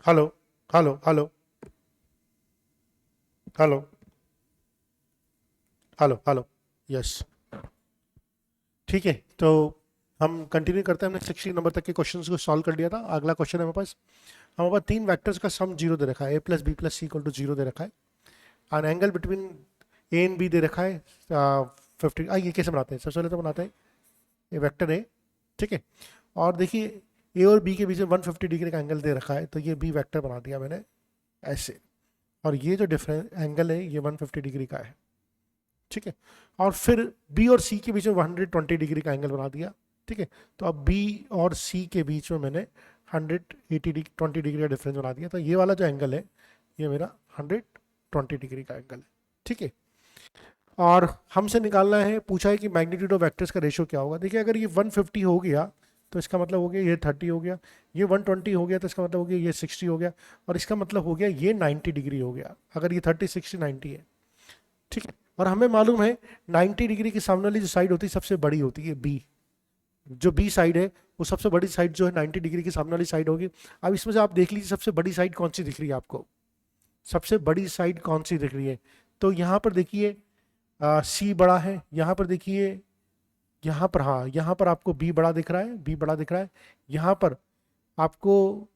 Hello hello hello hello hello hello. Yes. ठीक है, तो हम कंटिन्यू करते हैं। हमने 60 नंबर तक के क्वेश्चंस को सॉल्व कर लिया था। अगला क्वेश्चन है हमारे पास तीन वेक्टर्स का सम जीरो दे रखा है, A plus B plus C equal to zero दे रखा है। An angle between A and B दे रखा है 50। ये कैसे बनाते हैं? सबसे पहले तो बनाते हैं ये वेक्टर है, ठीक है। और देखिए ए और बी के बीच में 150 डिग्री का एंगल दे रखा है, तो ये बी वेक्टर बना दिया मैंने ऐसे। और ये जो डिफरेंस एंगल है ये 150 डिग्री का है, ठीक है। और फिर बी और सी के बीच में 120 डिग्री का एंगल बना दिया, ठीक है। तो अब बी और सी के बीच में मैंने 120 डिग्री का डिफरेंस बना दिया, तो ये वाला जो एंगल है ये मेरा 120 डिग्री का एंगल है, ठीक है। और हमसे निकालना है, पूछा है कि मैग्नीट्यूड ऑफ वेक्टर्स का रेशियो क्या होगा। देखिए अगर ये 150 हो गया तो इसका मतलब हो गया ये 30 हो गया, ये 120 हो गया तो इसका मतलब हो गया ये 60 हो गया, और इसका मतलब हो गया ये 90 डिग्री हो गया, अगर ये 30 60 90 है, ठीक है। और हमें मालूम है 90 डिग्री की सामने वाली जो साइड होती है सबसे बड़ी होती है बी। जो बी साइड है वो सबसे बड़ी साइड जो है 90 डिग्री की सामने वाली साइड होगी। अब इसमें से आप देख लीजिए सबसे बड़ी साइड कौन सी दिख रही है आपको, सबसे बड़ी साइड कौन सी दिख रही है। तो यहाँ पर देखिए सी बड़ा है, यहाँ पर देखिए, यहाँ पर, हाँ यहाँ पर आपको बी बड़ा दिख रहा है, बी बड़ा दिख रहा है। यहाँ पर आपको,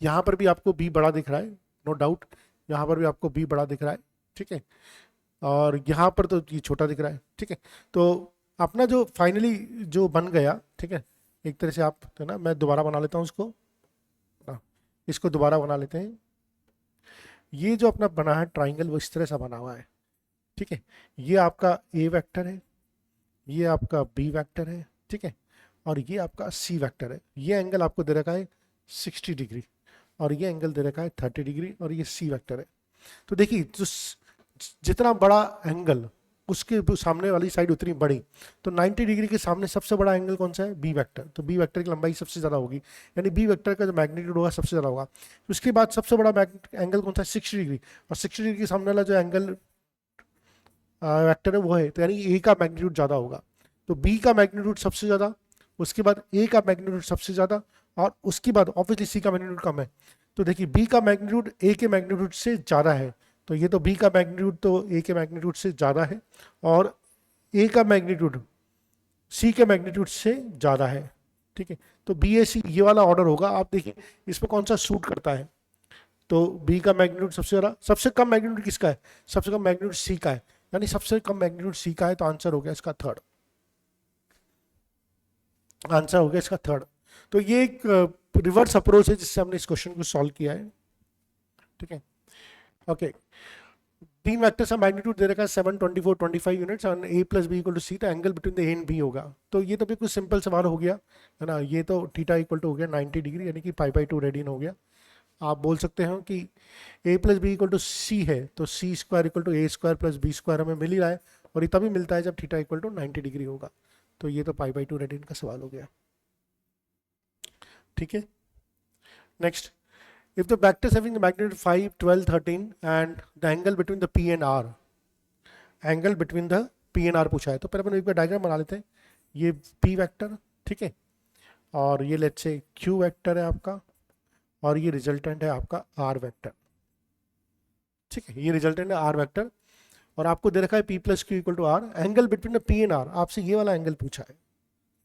यहाँ पर भी आपको बी बड़ा दिख रहा है, नो डाउट। यहाँ पर भी आपको बी बड़ा दिख रहा है, ठीक है। और यहाँ पर तो ये छोटा दिख रहा है, ठीक है। तो अपना जो फाइनली जो बन गया, ठीक है, एक तरह से आप है ना, मैं दोबारा बना लेता हूँ उसको, हाँ, इसको दोबारा बना लेते हैं। ये जो अपना बना है ट्राइंगल वो इस तरह से बना हुआ है, ठीक है। ये आपका ए वेक्टर है, ये आपका बी वेक्टर है, ठीक है। और ये आपका सी वेक्टर है। ये एंगल आपको दे रखा है 60 डिग्री, और ये एंगल दे रखा है 30 डिग्री, और ये सी वेक्टर है। तो देखिए जो जितना बड़ा एंगल उसके सामने वाली साइड उतनी बड़ी, तो 90 डिग्री के सामने सबसे बड़ा एंगल कौन सा है? B vector. तो बी वेक्टर की लंबाई सबसे ज़्यादा होगी, यानी बी वेक्टर का जो मैग्नीट्यूड होगा सबसे ज़्यादा होगा। उसके बाद सबसे बड़ा एंगल कौन सा है? 60 डिग्री। और 60 डिग्री के सामने वाला जो एंगल वेक्टर है वो है, तो यानी ए का मैग्नीट्यूड ज़्यादा होगा। तो बी का मैग्नीट्यूड सबसे ज़्यादा, उसके बाद ए का मैग्नीट्यूड सबसे ज़्यादा, और उसके बाद ऑब्वियसली सी का मैग्नीट्यूड कम है। तो देखिए बी का मैग्नीट्यूड ए के मैग्नीट्यूड से ज़्यादा है, तो ये तो बी का मैग्नीट्यूड तो ए के मैग्नीट्यूड से ज़्यादा है, और ए का मैग्नीट्यूड सी के मैग्नीट्यूड से ज़्यादा है, ठीक है। तो बी ए सी ये वाला ऑर्डर होगा। आप देखिए इसमें कौन सा सूट करता है। तो बी का मैग्नीट्यूड सबसे ज़्यादा, सबसे कम मैग्नीट्यूड किसका है? सबसे कम मैग्नीट्यूड सी का है, यानी सबसे कम मैग्नीट्यूड सी का है, तो आंसर हो गया इसका थर्ड। आंसर हो गया इसका थर्ड। तो ये एक रिवर्स अप्रोच है जिससे हमने इस क्वेश्चन को सॉल्व किया है, ठीक है। ओके, तीन वेक्टर्स का मैग्नीट्यूड दे रखा है 7 24 25 यूनिट्स, और A plus B equal to C, तो angle between the A and B होगा। तो ये तो बिल्कुल सिंपल सवाल हो गया है ना। ये तो थीटा इक्वल टू हो गया 90 डिग्री, यानी कि पाई बाई 2 रेडियन हो गया। आप बोल सकते हो कि A plus B equal to C है, तो C square equal to A square plus B square हमें मिल ही रहा है, और ये तभी मिलता है जब थीटा इक्वल टू 90 डिग्री होगा। तो ये तो पाई बाई 2 रेडियन का सवाल हो गया, ठीक है। Next, if the vectors having the magnitude 5 12 13 and the angle between the p and r, angle between the P and R पूछा है, तो पहले अपन एक बार डायग्राम बना लेते हैं। ये पी वेक्टर, ठीक है, और ये लेट्स से क्यू वेक्टर है आपका, और ये रिजल्टेंट है आपका आर वेक्टर, ठीक है। ये रिजल्टेंट है आर वेक्टर, और आपको दे रखा है P plus Q equal to R. Angle between the P and R, आपसे ये वाला एंगल पूछा है,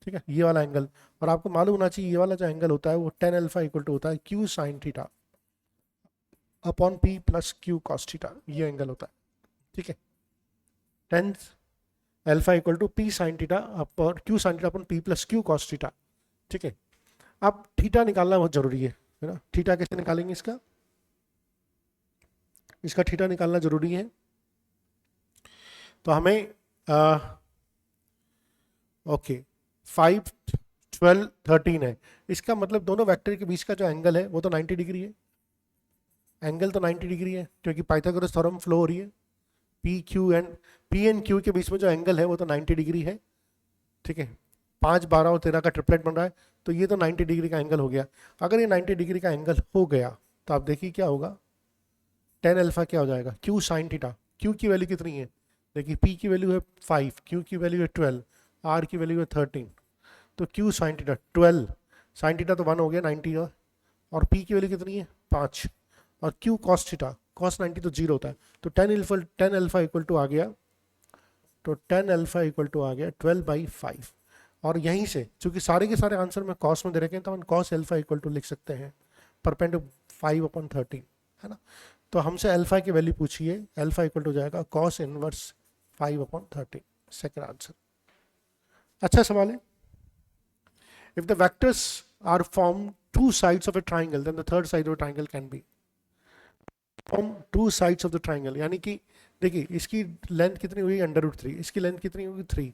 ठीक है, ये वाला एंगल। और आपको मालूम होना चाहिए ये वाला जो एंगल होता है वो टेन अल्फा इक्वल टू होता है Q sine theta upon P plus Q cos theta, ये एंगल होता है, ठीक है। Tan alpha equal to P sine theta upon Q sine theta upon P plus Q cos theta, ठीक है। अब थीटा निकालना बहुत जरूरी है ना। थीटा कैसे निकालेंगे इसका? इसका थीटा निकालना जरूरी है, तो हमें ओके 5 12 13 है। इसका मतलब दोनों वेक्टर के बीच का जो एंगल है वो तो 90 डिग्री है, एंगल तो 90 डिग्री है, क्योंकि पाइथागोरस थ्योरम फ्लो हो रही है। पी एंड क्यू के बीच में जो एंगल है वो तो 90 डिग्री है, ठीक है। 5 12 और 13 का ट्रिपलेट बन रहा है, तो ये तो 90 डिग्री का एंगल हो गया। अगर ये 90 डिग्री का एंगल हो गया तो आप देखिए क्या होगा, टेन अल्फा क्या हो जाएगा क्यू साइन थीटा। क्यू की वैल्यू कितनी है? देखिए पी की वैल्यू है 5, क्यू की वैल्यू है 12, आर की वैल्यू है 13, तो Q sine theta 12, sine theta तो 1 हो गया 90 का, और पी की वैल्यू कितनी है 5, और क्यू कॉस थीटा, कॉस 90 तो 0 होता है, तो टेन अल्फा इक्वल टू आ गया, तो टेन अल्फा इक्वल टू आ गया 12/5। और यहीं से चूंकि सारे के सारे आंसर में कॉस में दे रखे हैं, तो हम कॉस अल्फा इक्वल टू लिख सकते हैं परपेंड 5/13, है ना। तो हमसे अल्फा की वैल्यू पूछिए, अल्फा इक्वल टू जाएगा कॉस इनवर्स 5/13, सेकंड आंसर। अच्छा सवाल है। If the vectors are form two sides of a triangle, then the third side of triangle can be form two sides of the triangle, यानी कि देखिए इसकी length कितनी हुई √3, इसकी लेंथ कितनी होगी 3,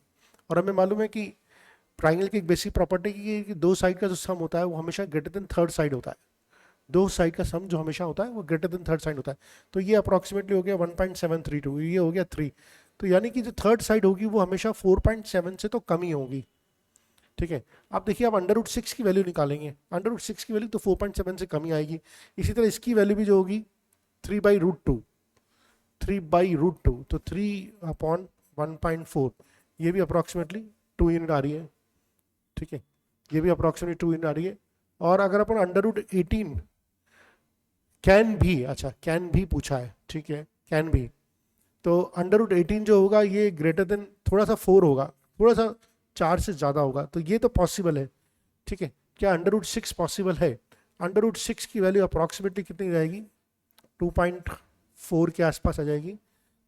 और हमें मालूम है कि ट्राइंगल की एक बेसिक प्रॉपर्टी कि दो साइड का जो सम होता है वो हमेशा ग्रेटर देन थर्ड साइड होता है, दो साइड का सम जो हमेशा होता है वो ग्रेटर देन थर्ड साइड होता है। तो ये अप्रॉक्सीमेटली हो गया 1.732, ये हो गया 3, तो यानी कि जो थर्ड साइड होगी वो हमेशा 4.7 से तो कम ही होगी, ठीक है। आप देखिए आप √6 की वैल्यू निकालेंगे, √6 की वैल्यू तो 4.7 से कम ही आएगी। इसी तरह इसकी वैल्यू भी जो होगी 3/√2, 3/√2, तो 3/1.4, ये भी अप्रॉक्सीमेटली 2 यूनिट आ रही है, ठीक है, ये भी अप्रॉक्सीमेटली 2 यूनिट आ रही है। और अगर अपन √18 कैन भी, अच्छा कैन भी पूछा है, ठीक है, कैन भी, तो √18 जो होगा ये ग्रेटर देन थोड़ा सा 4 होगा, थोड़ा सा 4 से ज़्यादा होगा, तो ये तो पॉसिबल है, ठीक है। क्या √6 पॉसिबल है? √6 की वैल्यू अप्रॉक्सीमेटली कितनी रहेगी, 2.4 के आसपास आ जाएगी,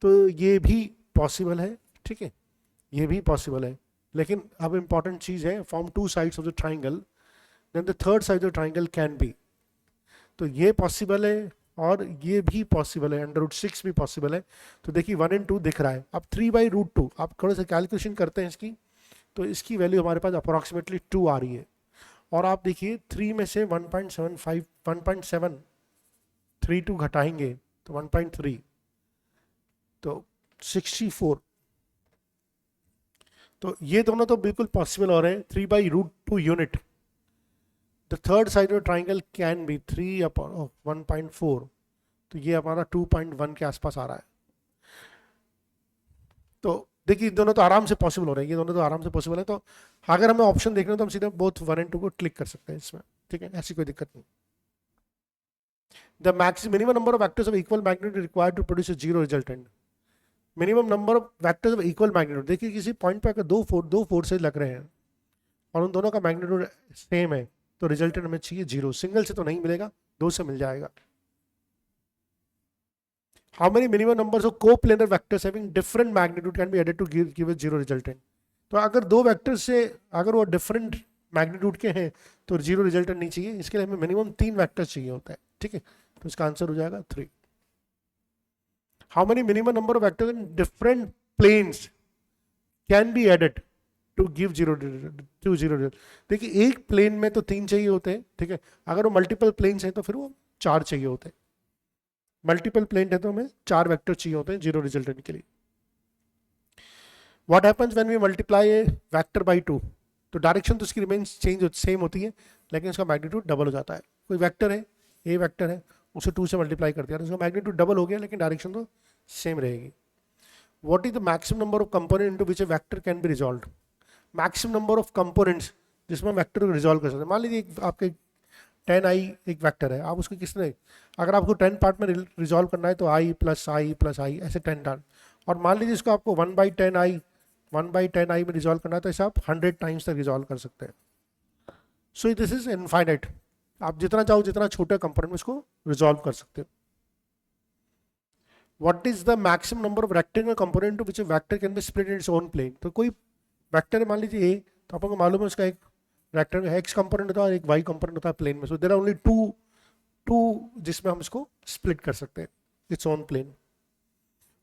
तो ये भी पॉसिबल है, ठीक है, ये भी पॉसिबल है। लेकिन अब इंपॉर्टेंट चीज़ है, form two sides of the triangle, then the third side of the triangle can be, तो ये पॉसिबल है और ये भी पॉसिबल है, √6 भी पॉसिबल है। तो देखिए 1 और 2 दिख रहा है। अब 3/√2 आप थोड़ा सा कैलकुलेशन करते हैं इसकी, तो इसकी वैल्यू हमारे पास अप्रॉक्सीमेटली 2 आ रही है, और आप देखिए 3 में से 1.32 घटाएंगे तो 1.3, तो 64, तो ये दोनों तो बिल्कुल पॉसिबल हो रहे हैं, 3/√2 unit. The third side of triangle can B 3/1.4, तो ये हमारा 2.1 के आसपास आ रहा है। तो देखिए दोनों तो आराम से पॉसिबल हो रहे हैं, ये दोनों तो आराम से पॉसिबल है। तो अगर हमें ऑप्शन देखना है तो हम सीधे बोथ 1 और 2 को क्लिक कर सकते हैं इसमें, ठीक है, ऐसी कोई दिक्कत नहीं। The minimum number of vectors of equal magnitude required to produce a zero resultant, minimum number of vectors of equal magnitude, देखिए किसी पॉइंट पे अगर दो फोर्सेज लग रहे हैं और उन दोनों का मैग्नीट्यूड सेम है, तो रिजल्टेंट हमें चाहिए 0, सिंगल से तो नहीं मिलेगा, 2 से मिल जाएगा। How many minimum numbers of coplanar vectors having different magnitude can be added to give a zero resultant? तो अगर दो वेक्टर से अगर वो डिफरेंट मैग्नीट्यूड के हैं तो जीरो रिजल्टेंट नहीं चाहिए, इसके लिए हमें मिनिमम 3 वेक्टर चाहिए होता है, ठीक है, तो इसका आंसर हो जाएगा 3। How many minimum number of vectors in different planes can be added to give zero result? देखिए एक प्लेन में तो 3 चाहिए होते हैं, ठीक है, अगर वो मल्टीपल प्लेन्स हैं तो फिर वो 4 चाहिए होते हैं, मल्टीपल प्लेन है तो हमें 4 वेक्टर चाहिए होते हैं जीरो रिजल्टेंट के लिए। What happens when we multiply a vector by 2? तो डायरेक्शन तो इसकी रिमेन्स सेम होती है, लेकिन इसका मैग्नीट्यूड डबल हो जाता है। कोई वेक्टर है, ए वेक्टर है, उसे 2 से मल्टीप्लाई कर दिया तो उसका मैग्नीट्यूड डबल हो गया, लेकिन डायरेक्शन तो सेम रहेगी। What is the maximum number of component into which A vector can B resolved? Maximum number of components जिसमें वेक्टर को रिजॉल्व कर सकते हैं। मान लीजिए आपके 10i एक वेक्टर है, आप उसको किसने, अगर आपको 10 पार्ट में रिजॉल्व करना है तो i + i + i ऐसे 10 टाइम, और मान लीजिए इसको आपको 1/10i में रिजॉल्व करना है तो इसे आप 100 टाइम्स तक रिजॉल्व कर सकते हैं। सो दिस इज इनफाइनाइट, आप जितना चाहो जितना छोटे कंपोनेंट में इसको रिजॉल्व कर सकते हो। What is the maximum number of rectangular component to which a vector can be split in its own plane? तो कोई वेक्टर है मान लीजिए ए, तो आपको मालूम है उसका एक वेक्टर एक्स कंपोनेंट होता है और एक वाई कंपोनेंट होता है प्लेन में, so there are only two जिसमें हम इसको स्प्लिट कर सकते हैं its own plane.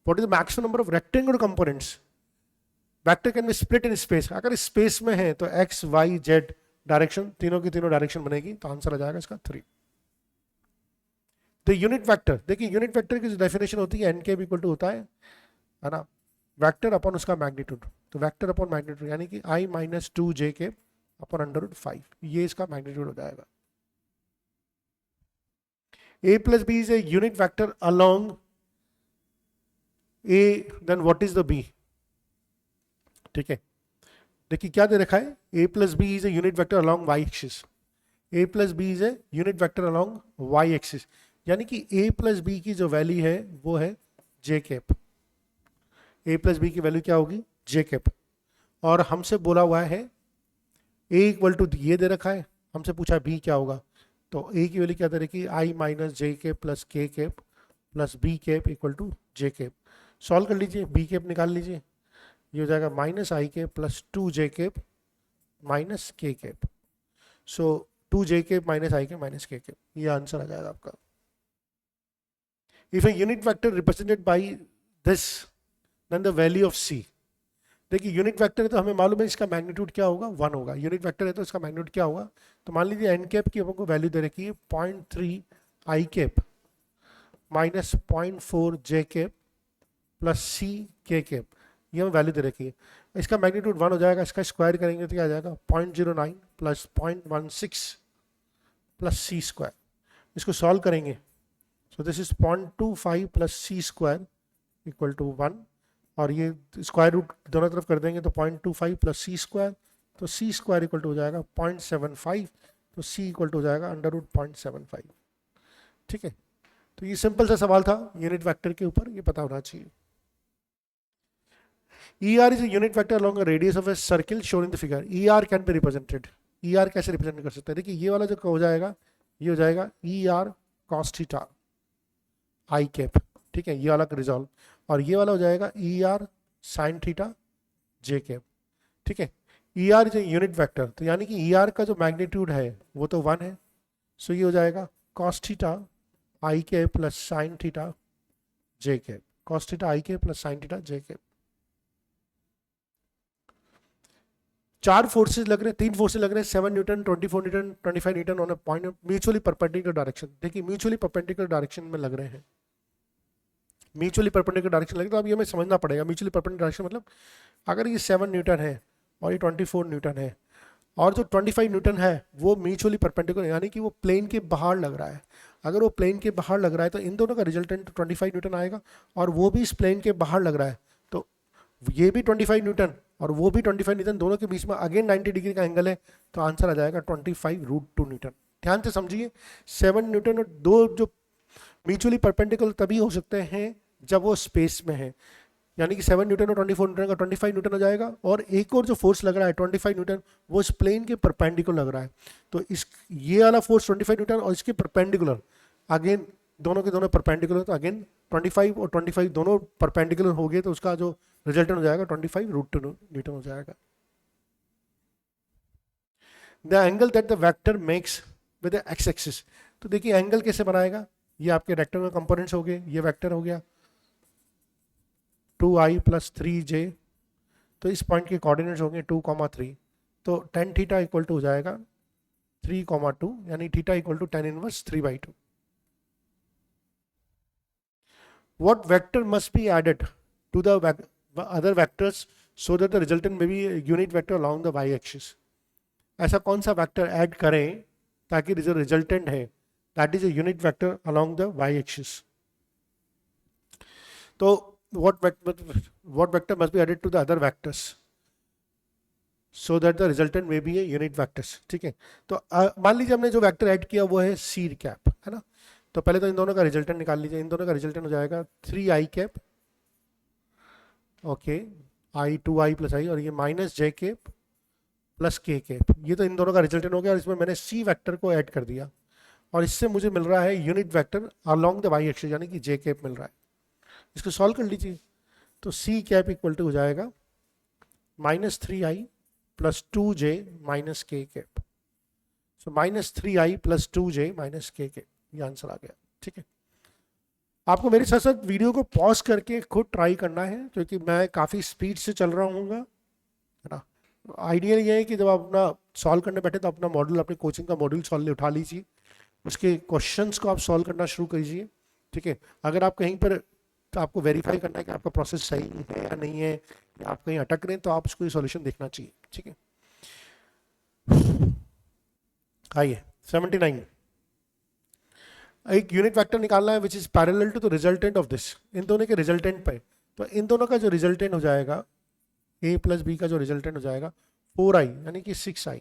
What is the maximum number of rectangular components vector can be split in space? अगर स्पेस में है तो एक्स वाई जेड डायरेक्शन, तीनों की तीनों डायरेक्शन बनेगी, तो आंसर आ जाएगा इसका 3। द यूनिट वेक्टर, देखिए यूनिट वेक्टर की जो डेफिनेशन होती है एन के भी इक्वल टू होता है ना, वेक्टर अपॉन उसका मैग्नीट्यूड, तो वेक्टर अपॉन मैग्नीट्यूड यानी कि i - 2j के अपॉन √5, ये इसका मैग्नीट्यूड हो जाएगा। a + b is a unit vector along a, then what is the b? ठीक है, देखिए क्या दे रखा है, a + b is a unit vector along y axis. A plus B is a unit vector along Y axis, यानी कि A plus B की जो वैल्यू है वो है जे कैप। ए प्लस बी की वैल्यू क्या होगी, जे कैप। और हमसे बोला हुआ है ए इक्वल टू ये दे रखा है, हमसे पूछा बी क्या होगा, तो ए की वैल्यू क्या दे रखी है, I minus J cap plus K cap plus B cap equal to J cap. Solve कर लीजिए, बी कैप निकाल लीजिए, ये हो जाएगा minus I cap plus 2 J cap minus K cap. So 2 J cap minus I cap minus K cap, ये answer आ जाएगा आपका। If a unit vector represented by this then the value of C. देखिए unit vector है तो हमें मालूम है इसका मैग्नीट्यूड क्या होगा, 1 होगा। यूनिट वेक्टर है तो इसका मैग्नीट्यूड क्या होगा, तो मान लीजिए एन कैप की हमको वैल्यू दे रखी है 0.3 आई कैप माइनस 0.4 जे कैप प्लस सी के कैप, ये हमें वैल्यू दे रखी है। इसका मैग्नीट्यूड 1 हो जाएगा, इसका स्क्वायर करेंगे तो क्या आ जाएगा 0.09 प्लस 0.16 प्लस सी स्क्वायर। इसको सॉल्व करेंगे, so this is 0.25 plus C square equal to 1, और ये स्क्वायर रूट दोनों तरफ कर देंगे तो 0.25 प्लस सी स्क्वायर, तो सी स्क्वायर इक्वल टू हो जाएगा 0.75, तो सी इक्वल टू हो जाएगा अंडर रूट 0.75। ठीक है, तो ये सिंपल सा सवाल था यूनिट वेक्टर के ऊपर, ये पता होना चाहिए। ER is a unit vector along a radius of a circle shown in the figure. ER can be represented. ER कैसे रिप्रेजेंट कर सकते हैं, देखिए ये वाला जो हो जाएगा, ये हो जाएगा ER cos थीटा आई कैप, ठीक है, ये वाला रिजॉल्व, और ये वाला हो जाएगा ER sin थीटा जे कैप। ठीक है, ER is a unit vector, तो यानी कि ER का जो मैग्नीट्यूड है वो तो 1 है, सो ये हो जाएगा cos थीटा आई कैप प्लस sin थीटा जे कैप, cos थीटा आई कैप प्लस sin थीटा जे कैप। 4 फोर्सेस लग रहे हैं, 3 फोर्सेस लग रहे हैं, 7 Newton, 24 Newton, 25 Newton on a point mutually perpendicular direction. देखिए म्यूचुअली परपेंडिकुलर डायरेक्शन में लग रहे हैं, म्यूचुअली परपेंडिकुलर डायरेक्शन लगे तो अब ये हमें समझना पड़ेगा म्यूचुअली परपेंडिकुलर डायरेक्शन मतलब अगर ये 7 न्यूटन है और ये 24 न्यूटन है और जो 25 न्यूटन है वो म्यूचुअली परपेंडिकुलर यानी कि वो प्लेन के बाहर लग रहा है। अगर वो प्लेन के बाहर लग रहा है तो इन दोनों का रिजल्टेंट 25 न्यूटन आएगा, और वो भी इस प्लेन के बाहर लग रहा है तो ये भी 25 न्यूटन और वो भी 25 न्यूटन, दोनों के बीच में अगेन 90 डिग्री का एंगल है, तो आंसर आ जाएगा 25√2 न्यूटन। ध्यान से समझिए, 7 न्यूटन और दो जो म्यूचुअली परपेंडिकुलर तभी हो सकते हैं जब वो स्पेस में है, यानी कि 7 न्यूटन और 24 न्यूटन का 25 न्यूटन हो जाएगा, और एक और जो फोर्स लग रहा है 25 न्यूटन वो इस प्लेन के परपेंडिकुलर लग रहा है, तो इस ये वाला फोर्स 25 न्यूटन और इसके परपेंडिकुलर अगेन दोनों के दोनों परपेंडिकुलर, तो अगेन 25 और 25 दोनों परपेंडिकुलर हो गए तो उसका जो रिजल्टेंट हो जाएगा 25√2 न्यूटन हो जाएगा। The angle that the vector makes with the x axis, तो देखिए एंगल कैसे बनाएगा, ये आपके रेक्टेंगल कंपोनेंट्स हो गए, ये वेक्टर हो गया 2i प्लस 3j, तो इस पॉइंट के कोऑर्डिनेट्स होंगे 2,3, तो tan थीटा इक्वल टू हो जाएगा 3,2, यानी theta equal to tan inverse 3/2। What vector must be added to the other vectors so that the resultant may be a unit vector along the y-axis? ऐसा कौन सा vector add करें ताकि जो resultant है that is a unit vector along the y-axis? तो what vector must be added to the other vectors so that the resultant may be a unit vectors? ठीक है, तो मान लीजिए हमने जो वेक्टर ऐड किया वो है सी कैप, है ना, तो पहले तो इन दोनों का रिजल्टेंट निकाल लीजिए। इन दोनों का रिजल्टेंट हो जाएगा 3i cap, okay, i 2i plus I, और ये minus J cap plus K cap, ये तो इन दोनों का रिजल्टेंट हो गया, और इसमें मैंने सी वेक्टर को ऐड कर दिया, और इससे मुझे मिल रहा है unit vector along the Y axis, यानी कि जे कैप मिल रहा है। इसको सॉल्व कर लीजिए, तो सी कैप इक्वल टू हो जाएगा -3i plus 2j minus K cap, सो -3i plus 2j minus K cap, ये आंसर आ गया। ठीक है, आपको मेरे साथ साथ वीडियो को पॉज करके खुद ट्राई करना है क्योंकि मैं काफ़ी स्पीड से चल रहा हूँ, है ना। आइडिया ये है कि जब आप अपना सॉल्व करने बैठे तो अपना मॉड्यूल, अपने कोचिंग का मॉड्यूल सॉल्व उठा लीजिए, उसके क्वेश्चंस को आप सॉल्व करना शुरू कीजिए। ठीक है, अगर आप कहीं पर तो आपको वेरीफाई करना है कि आपका प्रोसेस सही है या नहीं है, या आप कहीं अटक रहे हैं, तो आप उसको सॉल्यूशन देखना चाहिए। ठीक है, आइए 79, एक यूनिट वेक्टर निकालना है which is parallel to the resultant of this, इन दोनों के रिजल्टेंट पे, तो इन दोनों का जो रिजल्टेंट हो जाएगा a प्लस बी का जो रिजल्टेंट हो जाएगा 4i यानी कि 6i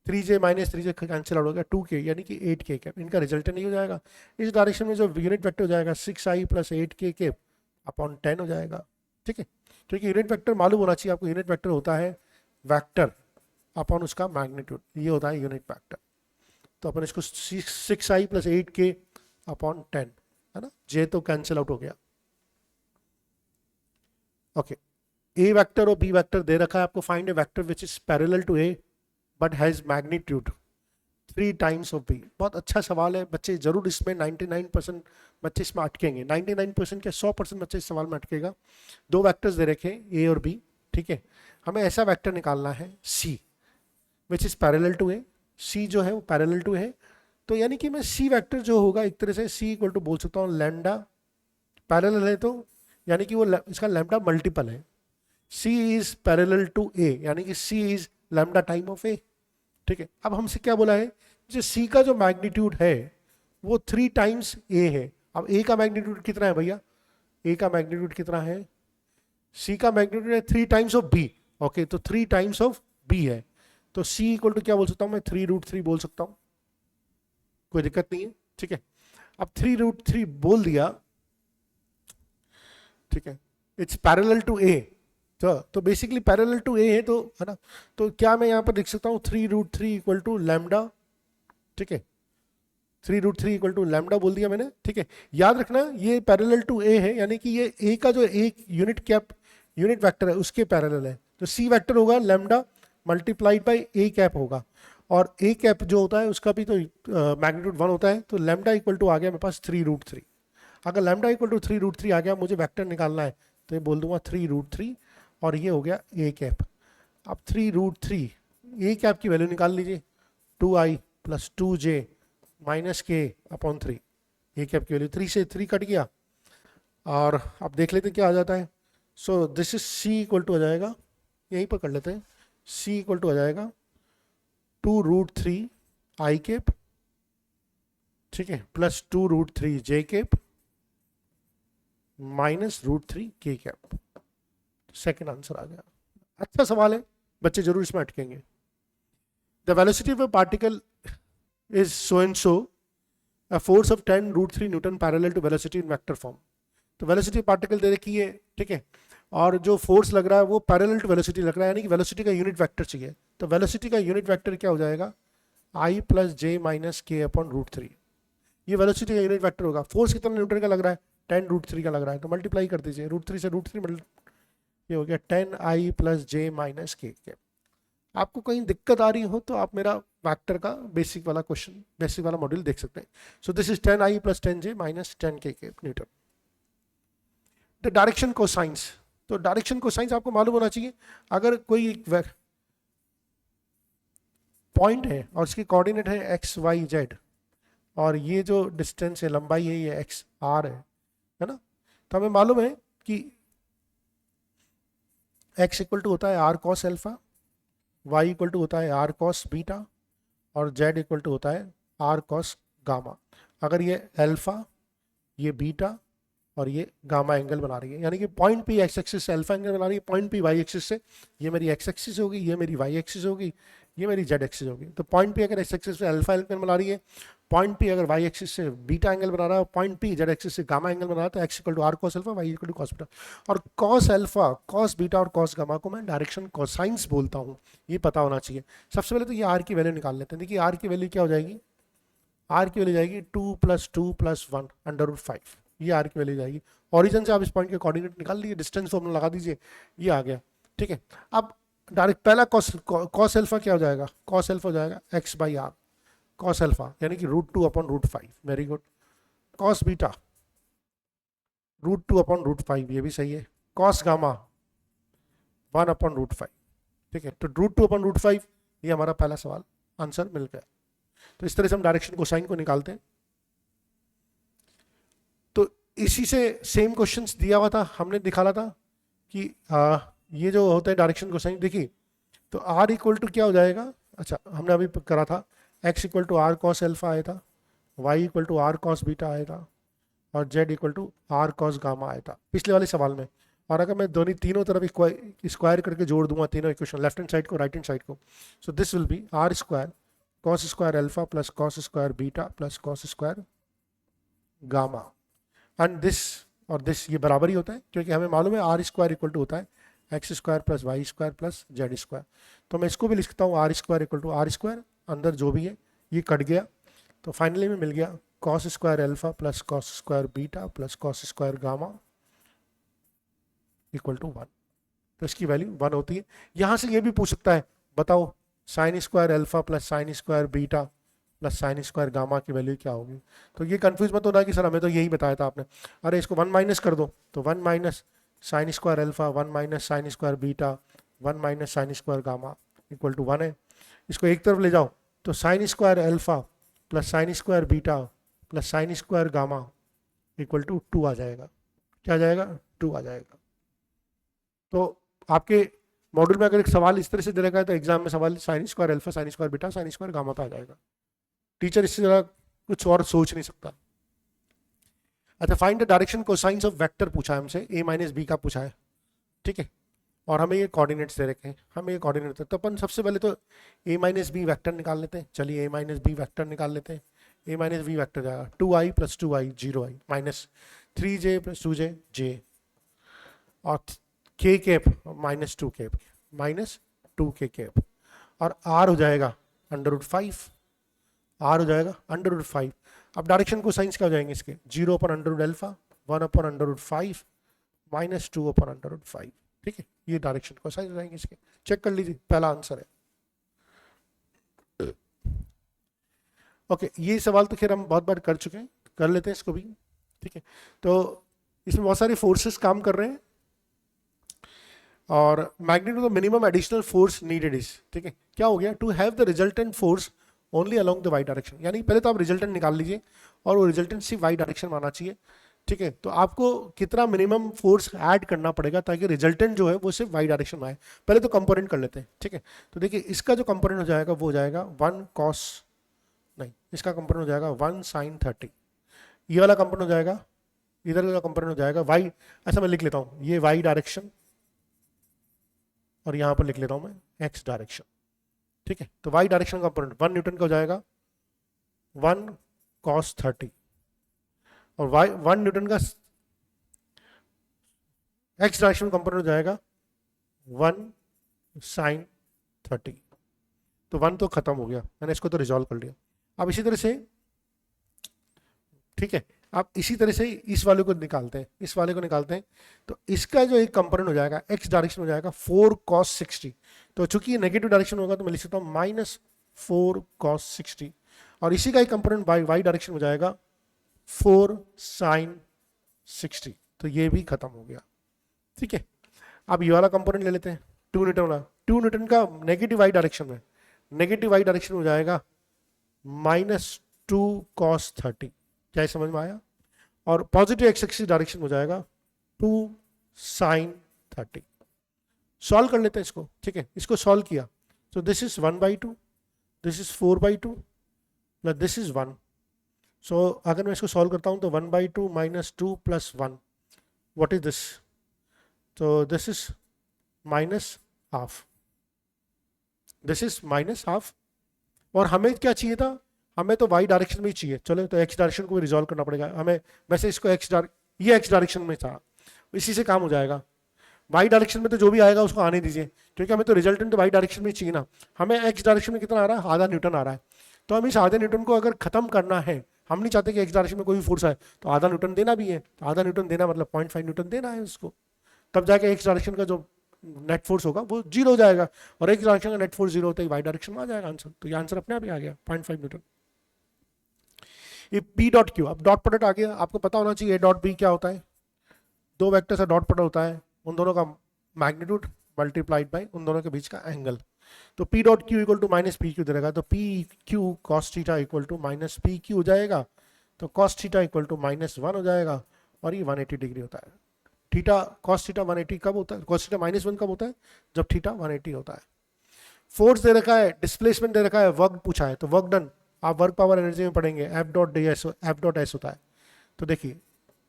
3j minus 3j cancel out हो गया 2k यानी कि 8k कैप, इनका रिजल्ट नहीं हो जाएगा। इस डायरेक्शन में जो यूनिट वेक्टर हो जाएगा 6i plus 8k cap upon 10 हो जाएगा, ठीक है। क्योंकि यूनिट वेक्टर मालूम होना चाहिए आपको, यूनिट वेक्टर होता है वेक्टर अपॉन उसका मैग्नीट्यूड, ये होता है यूनिट वेक्टर। तो अपन इसको 6i प्लस 8k अपॉन 10 है ना, j तो कैंसिल आउट हो गया। ओके, ए वेक्टर और बी वेक्टर दे रखा है आपको, find a vector which is parallel to A but has magnitude 3 times of B. बहुत अच्छा सवाल है बच्चे, जरूर इसमें 99% बच्चे इसमें अटकेंगे, 99% क्या 100% बच्चे इस सवाल में अटकेगा। दो वेक्टर्स दे रखे ए और बी, ठीक है। हमें ऐसा वेक्टर निकालना है सी विच इज पैरेलल टू ए, सी जो है वो पैरेलल टू है। तो यानी कि मैं सी वेक्टर जो होगा एक तरह से सी इक्वल टू बोल सकता हूँ लैम्डा, पैरेलल है तो यानी कि वो इसका लैम्डा मल्टीपल है। सी इज पैरेलल टू ए यानी कि सी इज लैम्डा टाइम ऑफ ए, ठीक है। अब हमसे क्या बोला है, जो सी का जो मैग्नीट्यूड है वो 3 टाइम्स ए है। अब ए का मैग्नीट्यूड कितना है भैया, ए का मैग्नीट्यूड कितना है, सी का मैग्नीट्यूड है 3 टाइम्स ऑफ बी, ओके। तो 3 टाइम्स ऑफ बी है, तो सी इक्वल टू क्या बोल सकता हूँ मैं, 3√3 बोल सकता हूँ, कोई दिक्कत नहीं है, ठीक है। अब 3√3 बोल दिया, ठीक है, इट्स पैरेलल टू ए, तो बेसिकली पैरेलल टू ए है तो, है ना। तो क्या मैं यहाँ पर लिख सकता हूँ 3√3 इक्वल टू लैम्डा, ठीक है, 3√3 इक्वल टू लैम्डा बोल दिया मैंने, ठीक है। याद रखना ये पैरेलल टू ए है यानी कि ये ए का जो एक यूनिट कैप यूनिट वेक्टर है उसके पैरेलल है। तो सी वेक्टर होगा lambda multiplied by A cap होगा, और ए कैप जो होता है उसका भी तो मैग्नीट्यूड 1 होता है। तो लैम्डा इक्वल टू आ गया मेरे पास 3√3। अगर लैम्डा इक्वल टू 3√3 आ गया, मुझे वेक्टर निकालना है तो ये बोल दूंगा 3√3 और ये हो गया ए कैप। अब 3√3 ए कैप की वैल्यू निकाल लीजिए, 2i प्लस 2j माइनस के अपॉन 3। ए कैप की वैल्यू 3 से 3 कट गया, और अब देख लेते हैं क्या आ जाता है। So this is C equal to आ जाएगा, यहीं पर कर लेते हैं, सी इक्वल टू आ जाएगा 2√3 आई कैप, ठीक है, प्लस 2√3 जे कैप माइनस √3 के कैप। सेकेंड आंसर आ गया। अच्छा सवाल है बच्चे, जरूर इसमें अटकेंगे। The velocity of a particle is so and so, a force of 10√3 newton parallel to velocity in vector form. तो वेलोसिटी पार्टिकल दे रखी है, ठीक है, और जो फोर्स लग रहा है वो पैरेलल टू वेलोसिटी लग रहा है, यानी कि वेलोसिटी का यूनिट वेक्टर चाहिए। तो वेलोसिटी का यूनिट वेक्टर क्या हो जाएगा, i प्लस जे माइनस के अपॉन √3। ये वेलोसिटी का यूनिट वेक्टर होगा। फोर्स कितना न्यूटन का लग रहा है, 10√3 का लग रहा है, तो मल्टीप्लाई कर दीजिए, √3 से √3 ये हो गया 10i प्लस जे माइनस के। आपको कहीं दिक्कत आ रही हो तो आप मेरा वेक्टर का बेसिक वाला क्वेश्चन, बेसिक वाला मॉड्यूल देख सकते हैं। सो this is 10i plus 10j minus 10k Newton. The direction cosines, तो डायरेक्शन कोसाइंस आपको मालूम होना चाहिए। अगर कोई पॉइंट है और उसकी कोऑर्डिनेट है एक्स वाई जेड, और ये जो डिस्टेंस है, लंबाई है, ये एक्स आर है ना, तो हमें मालूम है कि x इक्वल टू होता है R cos alpha, y equal to होता है आर कॉस बीटा, और z इक्वल टू होता है आर कॉस गामा। अगर ये अल्फा, ये बीटा और ये गामा एंगल बना रही है, यानी कि पॉइंट पी एक्स एक्सिस से अल्फा एंगल बना रही है, पॉइंट पी वाई एक्सिस से, ये मेरी एक्स एक्सिस होगी, ये मेरी वाई एक्सिस होगी, ये मेरी जेड एक्सिस होगी। तो पॉइंट पी अगर एक्स एक्सिस से अल्फा एंगल बना रही है, पॉइंट पी अगर वाई एक्सिस से बीटा एंगल बना रहा है, पॉइंट पी जेड एक्सिस से गामा एंगल बना रहा है, तो X equal to R cos alpha, Y equal to cos beta. और कॉस अल्फा, कॉस बीटा और कॉस गामा को मैं डायरेक्शन कोसाइंस बोलता हूँ, ये पता होना चाहिए। सबसे पहले तो ये आर की वैल्यू निकाल लेते हैं। देखिए आर की वैल्यू क्या हो जाएगी, आर की वैल्यू जाएगी 2 + 2 + 1 √5, ये आर की वैल्यू जाएगी। ओरिजिन से आप इस पॉइंट के कोऑर्डिनेट निकाल लीजिए, डिस्टेंस फॉर्मूला लगा दीजिए, ये आ गया, ठीक है। अब डायरेक्ट पहला कॉस अल्फा क्या हो जाएगा, कॉस अल्फा हो जाएगा x/r कॉस अल्फा, यानी कि √2/√5, वेरी गुड। कॉस बीटा √2/√5, ये भी सही है। कॉस गामा 1/√5, ठीक है। तो √2/√5 ये हमारा पहला सवाल आंसर मिल गया। तो इस तरह से हम डायरेक्शन कोसाइन को निकालते हैं। तो इसी से सेम क्वेश्चंस दिया हुआ था, हमने दिखाना था कि ये जो होता है डायरेक्शन कोसाइन, देखिए तो r इक्वल टू क्या हो जाएगा, अच्छा हमने अभी करा था, x equal to R cos alpha आया था, y equal to R cos beta आया था, और z equal to R cos gamma आया था पिछले वाले सवाल में। और अगर मैं दोनों तीनों तरफ स्क्वायर करके जोड़ दूंगा तीनों इक्वेशन, लेफ्ट हैंड साइड को राइट हैंड साइड को, so this will be R square cos square alpha plus cos square beta plus cos square gamma, and this और दिस ये बराबर ही होता है क्योंकि हमें मालूम है आर स्क्वायर इक्वल टू होता है X square plus Y square plus Z square. तो मैं इसको भी लिख सकता हूँ R square equal to R square, अंदर जो भी है ये कट गया, तो फाइनली में मिल गया cos square alpha plus cos square beta plus cos square gamma equal to 1। तो इसकी वैल्यू 1 होती है। यहाँ से ये भी पूछ सकता है बताओ sign square alpha plus sine square beta plus sine square gamma की वैल्यू क्या होगी। तो ये कंफ्यूज मत होना कि सर हमें तो यही बताया था आपने, अरे इसको 1 माइनस कर दो, तो 1 minus sine square alpha 1 minus sine square beta 1 minus sine square gamma equal to 1 है। इसको एक तरफ ले जाओ तो sine square alpha plus sine square beta plus sine square gamma equal to 2 आ जाएगा। क्या आ जाएगा? 2 आ जाएगा। तो आपके मॉड्यूल में अगर एक सवाल इस तरह से दे रखा है तो एग्जाम में सवाल sign square alpha sign square beta sine square gamma पे आ जाएगा। टीचर इससे ज़रा कुछ और सोच नहीं सकता। अच्छा, find the direction cosines of vector पूछा है हमसे, a माइनस बी का पूछा है, ठीक है, और हमें ये कोऑर्डिनेट्स दे रखे हैं, हमें ये कोऑर्डिनेट तो अपन सबसे पहले तो a माइनस बी वैक्टर निकाल लेते हैं। चलिए a माइनस बी वैक्टर निकाल लेते हैं। a माइनस बी वैक्टर जाएगा 2i plus 2i 0i minus 3j plus 2j j और k cap minus 2 cap minus 2k cap और r हो जाएगा √5, r हो जाएगा √5। अब डायरेक्शन को साइंस क्या हो जाएंगे इसके? 0 अपन √ अल्फा 1 अपन √5 माइनस 2 अपन √5, ठीक है, ये डायरेक्शन को साइंस हो जाएंगे इसके। चेक कर लीजिए, पहला आंसर है। ओके, ये सवाल तो खैर हम बहुत बार कर चुके हैं, कर लेते हैं इसको भी, ठीक है। तो इसमें बहुत सारे फोर्सेस काम कर रहे हैं और magnitude of minimum additional force needed is, ठीक है, क्या हो गया? To have the resultant force only along the Y direction, यानी पहले तो आप रिजल्टेंट निकाल लीजिए और वो रिजल्टेंट सिर्फ वाई डायरेक्शन में आना चाहिए, ठीक है। तो आपको कितना मिनिमम फोर्स ऐड करना पड़ेगा ताकि रिजल्टेंट जो है वो सिर्फ वाई डायरेक्शन में आए? पहले तो कंपोनेंट कर लेते हैं, ठीक है। तो देखिए इसका जो कंपोनेंट हो जाएगा वो हो जाएगा 1 cos, नहीं, इसका कंपोनेंट हो जाएगा 1 sin 30, ये वाला कंपोनेंट हो जाएगा, इधर का कंपोनेंट हो जाएगा वाई, ऐसा मैं लिख लेता हूँ, ये वाई डायरेक्शन और यहाँ पर लिख लेता हूँ मैं एक्स डायरेक्शन, ठीक है। तो वाई डायरेक्शन का कंपोनेंट 1 न्यूटन का हो जाएगा 1 cos 30 और वाई 1 न्यूटन का एक्स डायरेक्शन कंपोनेंट हो जाएगा 1 sin 30। तो 1 तो खत्म हो गया, मैंने इसको तो रिजॉल्व कर लिया। अब इसी तरह से, ठीक है, आप इसी तरह से इस वाले को निकालते हैं, इस वाले को निकालते हैं, तो इसका जो एक कंपोनेंट हो जाएगा एक्स डायरेक्शन हो जाएगा 4 cos 60। तो चूंकि ये नेगेटिव डायरेक्शन होगा तो मैं लिख सकता हूँ -4 cos 60 और इसी का एक कंपोनेंट वाई डायरेक्शन हो जाएगा 4 sin 60। तो ये भी खत्म हो गया, ठीक है। अब ये वाला कंपोनेंट ले लेते हैं 2 न्यूटन वाला, 2 न्यूटन का नेगेटिव वाई डायरेक्शन में, नेगेटिव वाई डायरेक्शन हो जाएगा -2 cos 30, क्या समझ में आया? और पॉजिटिव एक्स एक्सिस डायरेक्शन हो जाएगा 2 sin 30। सॉल्व कर लेते हैं इसको, ठीक है, इसको सॉल्व किया तो this is 1/2, this is 4/2 plus this is 1। सो अगर मैं इसको सॉल्व करता हूं तो 1/2 minus 2 plus 1, what is this? तो दिस इज -½ दिस इज -½ और हमें क्या चाहिए था? हमें तो वाई डायरेक्शन में ही चाहिए। चलो तो एक्स डायरेक्शन को भी रिजॉल्व करना पड़ेगा हमें, वैसे इसको ये एक्स डायरेक्शन में था, इसी से काम हो जाएगा। वाई डायरेक्शन में तो जो भी आएगा उसको आने दीजिए, क्योंकि हमें तो रिजल्टेंट तो वाई डायरेक्शन में चाहिए ना। हमें एक्स डायरेक्शन में कितना आ रहा है? आधा न्यूटन आ रहा है। तो हम इस आधे न्यूटन को अगर खत्म करना है, हम नहीं चाहते कि एक्स डायरेक्शन में कोई भी फोर्स आए, तो आधा न्यूटन देना भी है। तो आधा न्यूटन देना मतलब 0.5 न्यूटन देना है उसको, तब जाके एक्स डायरेक्शन का जो नेट फोर्स होगा वो 0 हो जाएगा और एक्स डायरेक्शन का नेट फोर्स 0 होता है वाई डायरेक्शन में आ जाएगा आंसर। तो ये आंसर अपने आप ही आ गया 0.5 न्यूटन। ये P डॉट क्यू, अब डॉट प्रोडक्ट आ गया, आपको पता होना चाहिए A डॉट B क्या होता है। दो वेक्टर से डॉट प्रोडक्ट होता है, उन दोनों का मैग्नीट्यूड मल्टीप्लाइड बाय उन दोनों के बीच का एंगल। तो P dot Q equal to -PQ दे रहेगा, तो PQ cos theta equal to -PQ हो जाएगा। तो cos थीटा इक्वल टू -1 हो जाएगा और ये 180 डिग्री होता है। थीटा cos थीटा 180 कब होता है? cos थीटा -1 कब होता है? जब थीटा 180 होता है। फोर्स दे रखा है, डिस्प्लेसमेंट दे रखा है, वर्क पूछा है, तो वर्क डन आप वर्क पावर एनर्जी में पढ़ेंगे, F डॉट एस होता है। तो देखिए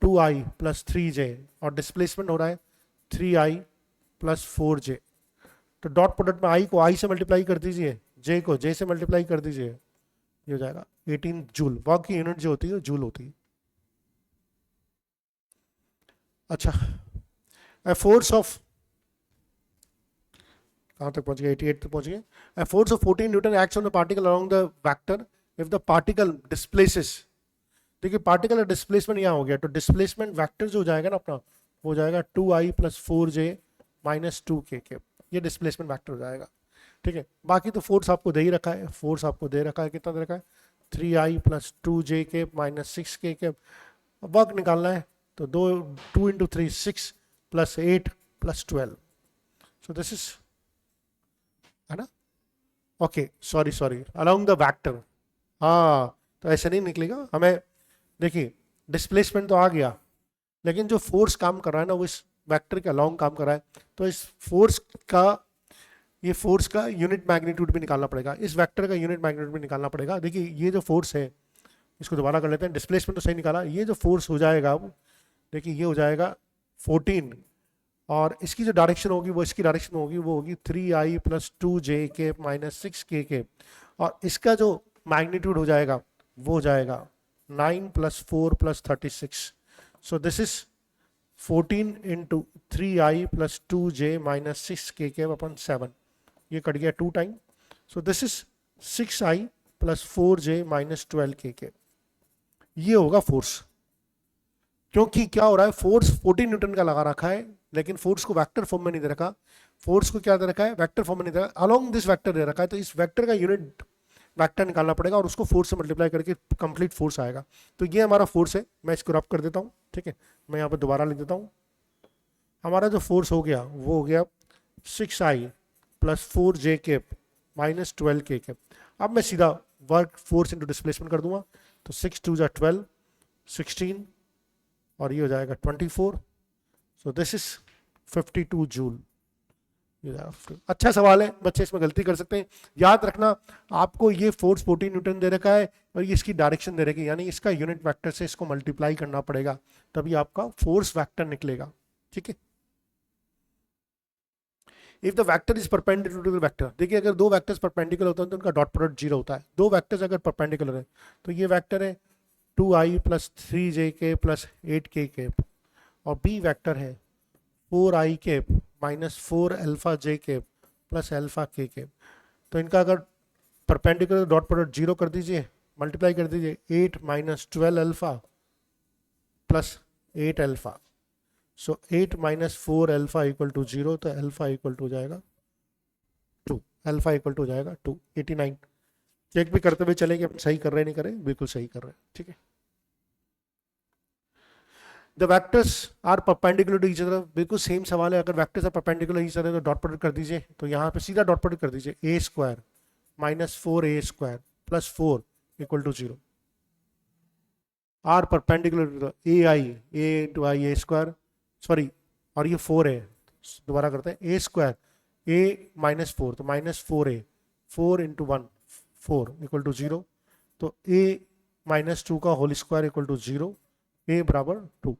2i प्लस 3j और डिस्प्लेसमेंट हो रहा है 3i प्लस 4j। तो डॉट प्रोडक्ट में i को i से मल्टीप्लाई कर दीजिए, j को j से मल्टीप्लाई कर दीजिए, ये हो जाएगा 18 जूल। वर्क की यूनिट जो होती है जूल होती है। अच्छा, ए फोर्स ऑफ, कहाँ तक पहुंच गए, 88 तक पहुंच गए। A force of 14 Newton acts on the particle along the vector if the particle displaces. देखिए पार्टिकल का डिस्प्लेसमेंट यहाँ हो गया, तो डिस्प्लेसमेंट वेक्टर जो हो जाएगा ना अपना, वो हो जाएगा 2i plus 4j minus 2k। ये डिस्प्लेसमेंट वेक्टर हो जाएगा। ठीक है, बाकी तो फोर्स आपको दे ही रखा है, फोर्स आपको दे रखा है, कितना दे रखा है, 3i plus 2j minus 6k। Work निकालना है तो 2 into 3 6 plus 8 plus 12। So this is, है ना, okay sorry along the vector. हाँ, तो ऐसे नहीं निकलेगा हमें। देखिए डिस्प्लेसमेंट तो आ गया, लेकिन जो फोर्स काम कर रहा है ना, वो इस वेक्टर के अलोंग काम कर रहा है, तो इस फोर्स का, ये फोर्स का यूनिट मैग्नीट्यूड भी निकालना पड़ेगा, इस वेक्टर का यूनिट मैग्नीट्यूड भी निकालना पड़ेगा। देखिए ये जो फोर्स है, इसको दोबारा कर लेते हैं। डिस्प्लेसमेंट तो सही निकाला, ये जो फोर्स हो जाएगा अब, देखिए ये हो जाएगा 14, और इसकी जो डायरेक्शन होगी वो इसकी डायरेक्शन होगी, वो होगी 3i plus 2j minus 6k। और इसका जो मैग्नीट्यूड हो जाएगा वो हो जाएगा 9 plus 4 plus 36। So this is 14 into 3i plus 2j minus 6k अपन 7, ये कट गया 2 time. So this is 6i plus 4j minus 12k। ये होगा फोर्स। क्योंकि क्या हो रहा है, फोर्स 14 न्यूटन का लगा रखा है, लेकिन फोर्स को वेक्टर फॉर्म में नहीं दे रखा। फोर्स को क्या दे रखा है, वेक्टर फॉर्म में नहीं दे रखा, अलोंग दिस वेक्टर दे रखा है। तो इस वेक्टर का यूनिट वेक्टर निकालना पड़ेगा और उसको फोर्स से मल्टीप्लाई करके कंप्लीट फोर्स आएगा। तो ये हमारा फोर्स है, मैं इसको रब कर देता हूँ। ठीक है, मैं यहाँ पर दोबारा लिख देता हूँ। हमारा जो फोर्स हो गया वो हो गया 6i plus 4j minus 12k। अब मैं सीधा वर्क फोर्स इंटू डिस्प्लेसमेंट कर दूंगा, तो 6 2 जा 12, 16 और ये हो जाएगा 24। सो दिस इज 52 जूल। अच्छा सवाल है, बच्चे इसमें गलती कर सकते हैं। याद रखना, आपको ये फोर्स 14 न्यूटन दे रखा है और ये इसकी डायरेक्शन दे रखी है, यानी इसका यूनिट वेक्टर से इसको मल्टीप्लाई करना पड़ेगा, तभी आपका फोर्स वेक्टर निकलेगा। ठीक है, if the vector is perpendicular to the vector, देखिए अगर दो वेक्टर्स परपेंडिकुलर होते हैं तो उनका डॉट प्रोडक्ट 0 होता है। दो वेक्टर्स अगर परपेंडिकुलर है, तो ये वेक्टर है 2i plus 3j plus 8k, और बी वेक्टर है 4i minus 4 alpha j plus alpha k। तो इनका अगर परपेंडिकुलर डॉट प्रोडक्ट 0 कर दीजिए, मल्टीप्लाई कर दीजिए 8 minus 12 alpha plus 8 alpha. So 8 minus 4 alpha equal to 0, तो अल्फा इक्वल टू हो जाएगा 2, अल्फा इक्वल टू हो जाएगा 2, 89। चेक भी करते हुए चले कि हम सही कर रहे हैं नहीं कर रहे, बिल्कुल सही कर रहे हैं। ठीक है, the vectors are perpendicular to each other, बिल्कुल सेम सवाल है। अगर vectors are perpendicular each other तो डॉट प्रोडक्ट कर दीजिए, तो यहाँ पे सीधा डॉट प्रोडक्ट कर दीजिए, A square minus 4a² plus 4 equal to 0। Are perpendicular A I, A into I A square, sorry, और ये 4 है, दोबारा करते हैं, ए स्क्वायर ए माइनस 4, तो minus 4a, 4 into 1 4 equal to 0। तो a माइनस 2 का whole square equal to 0, a बराबर 2।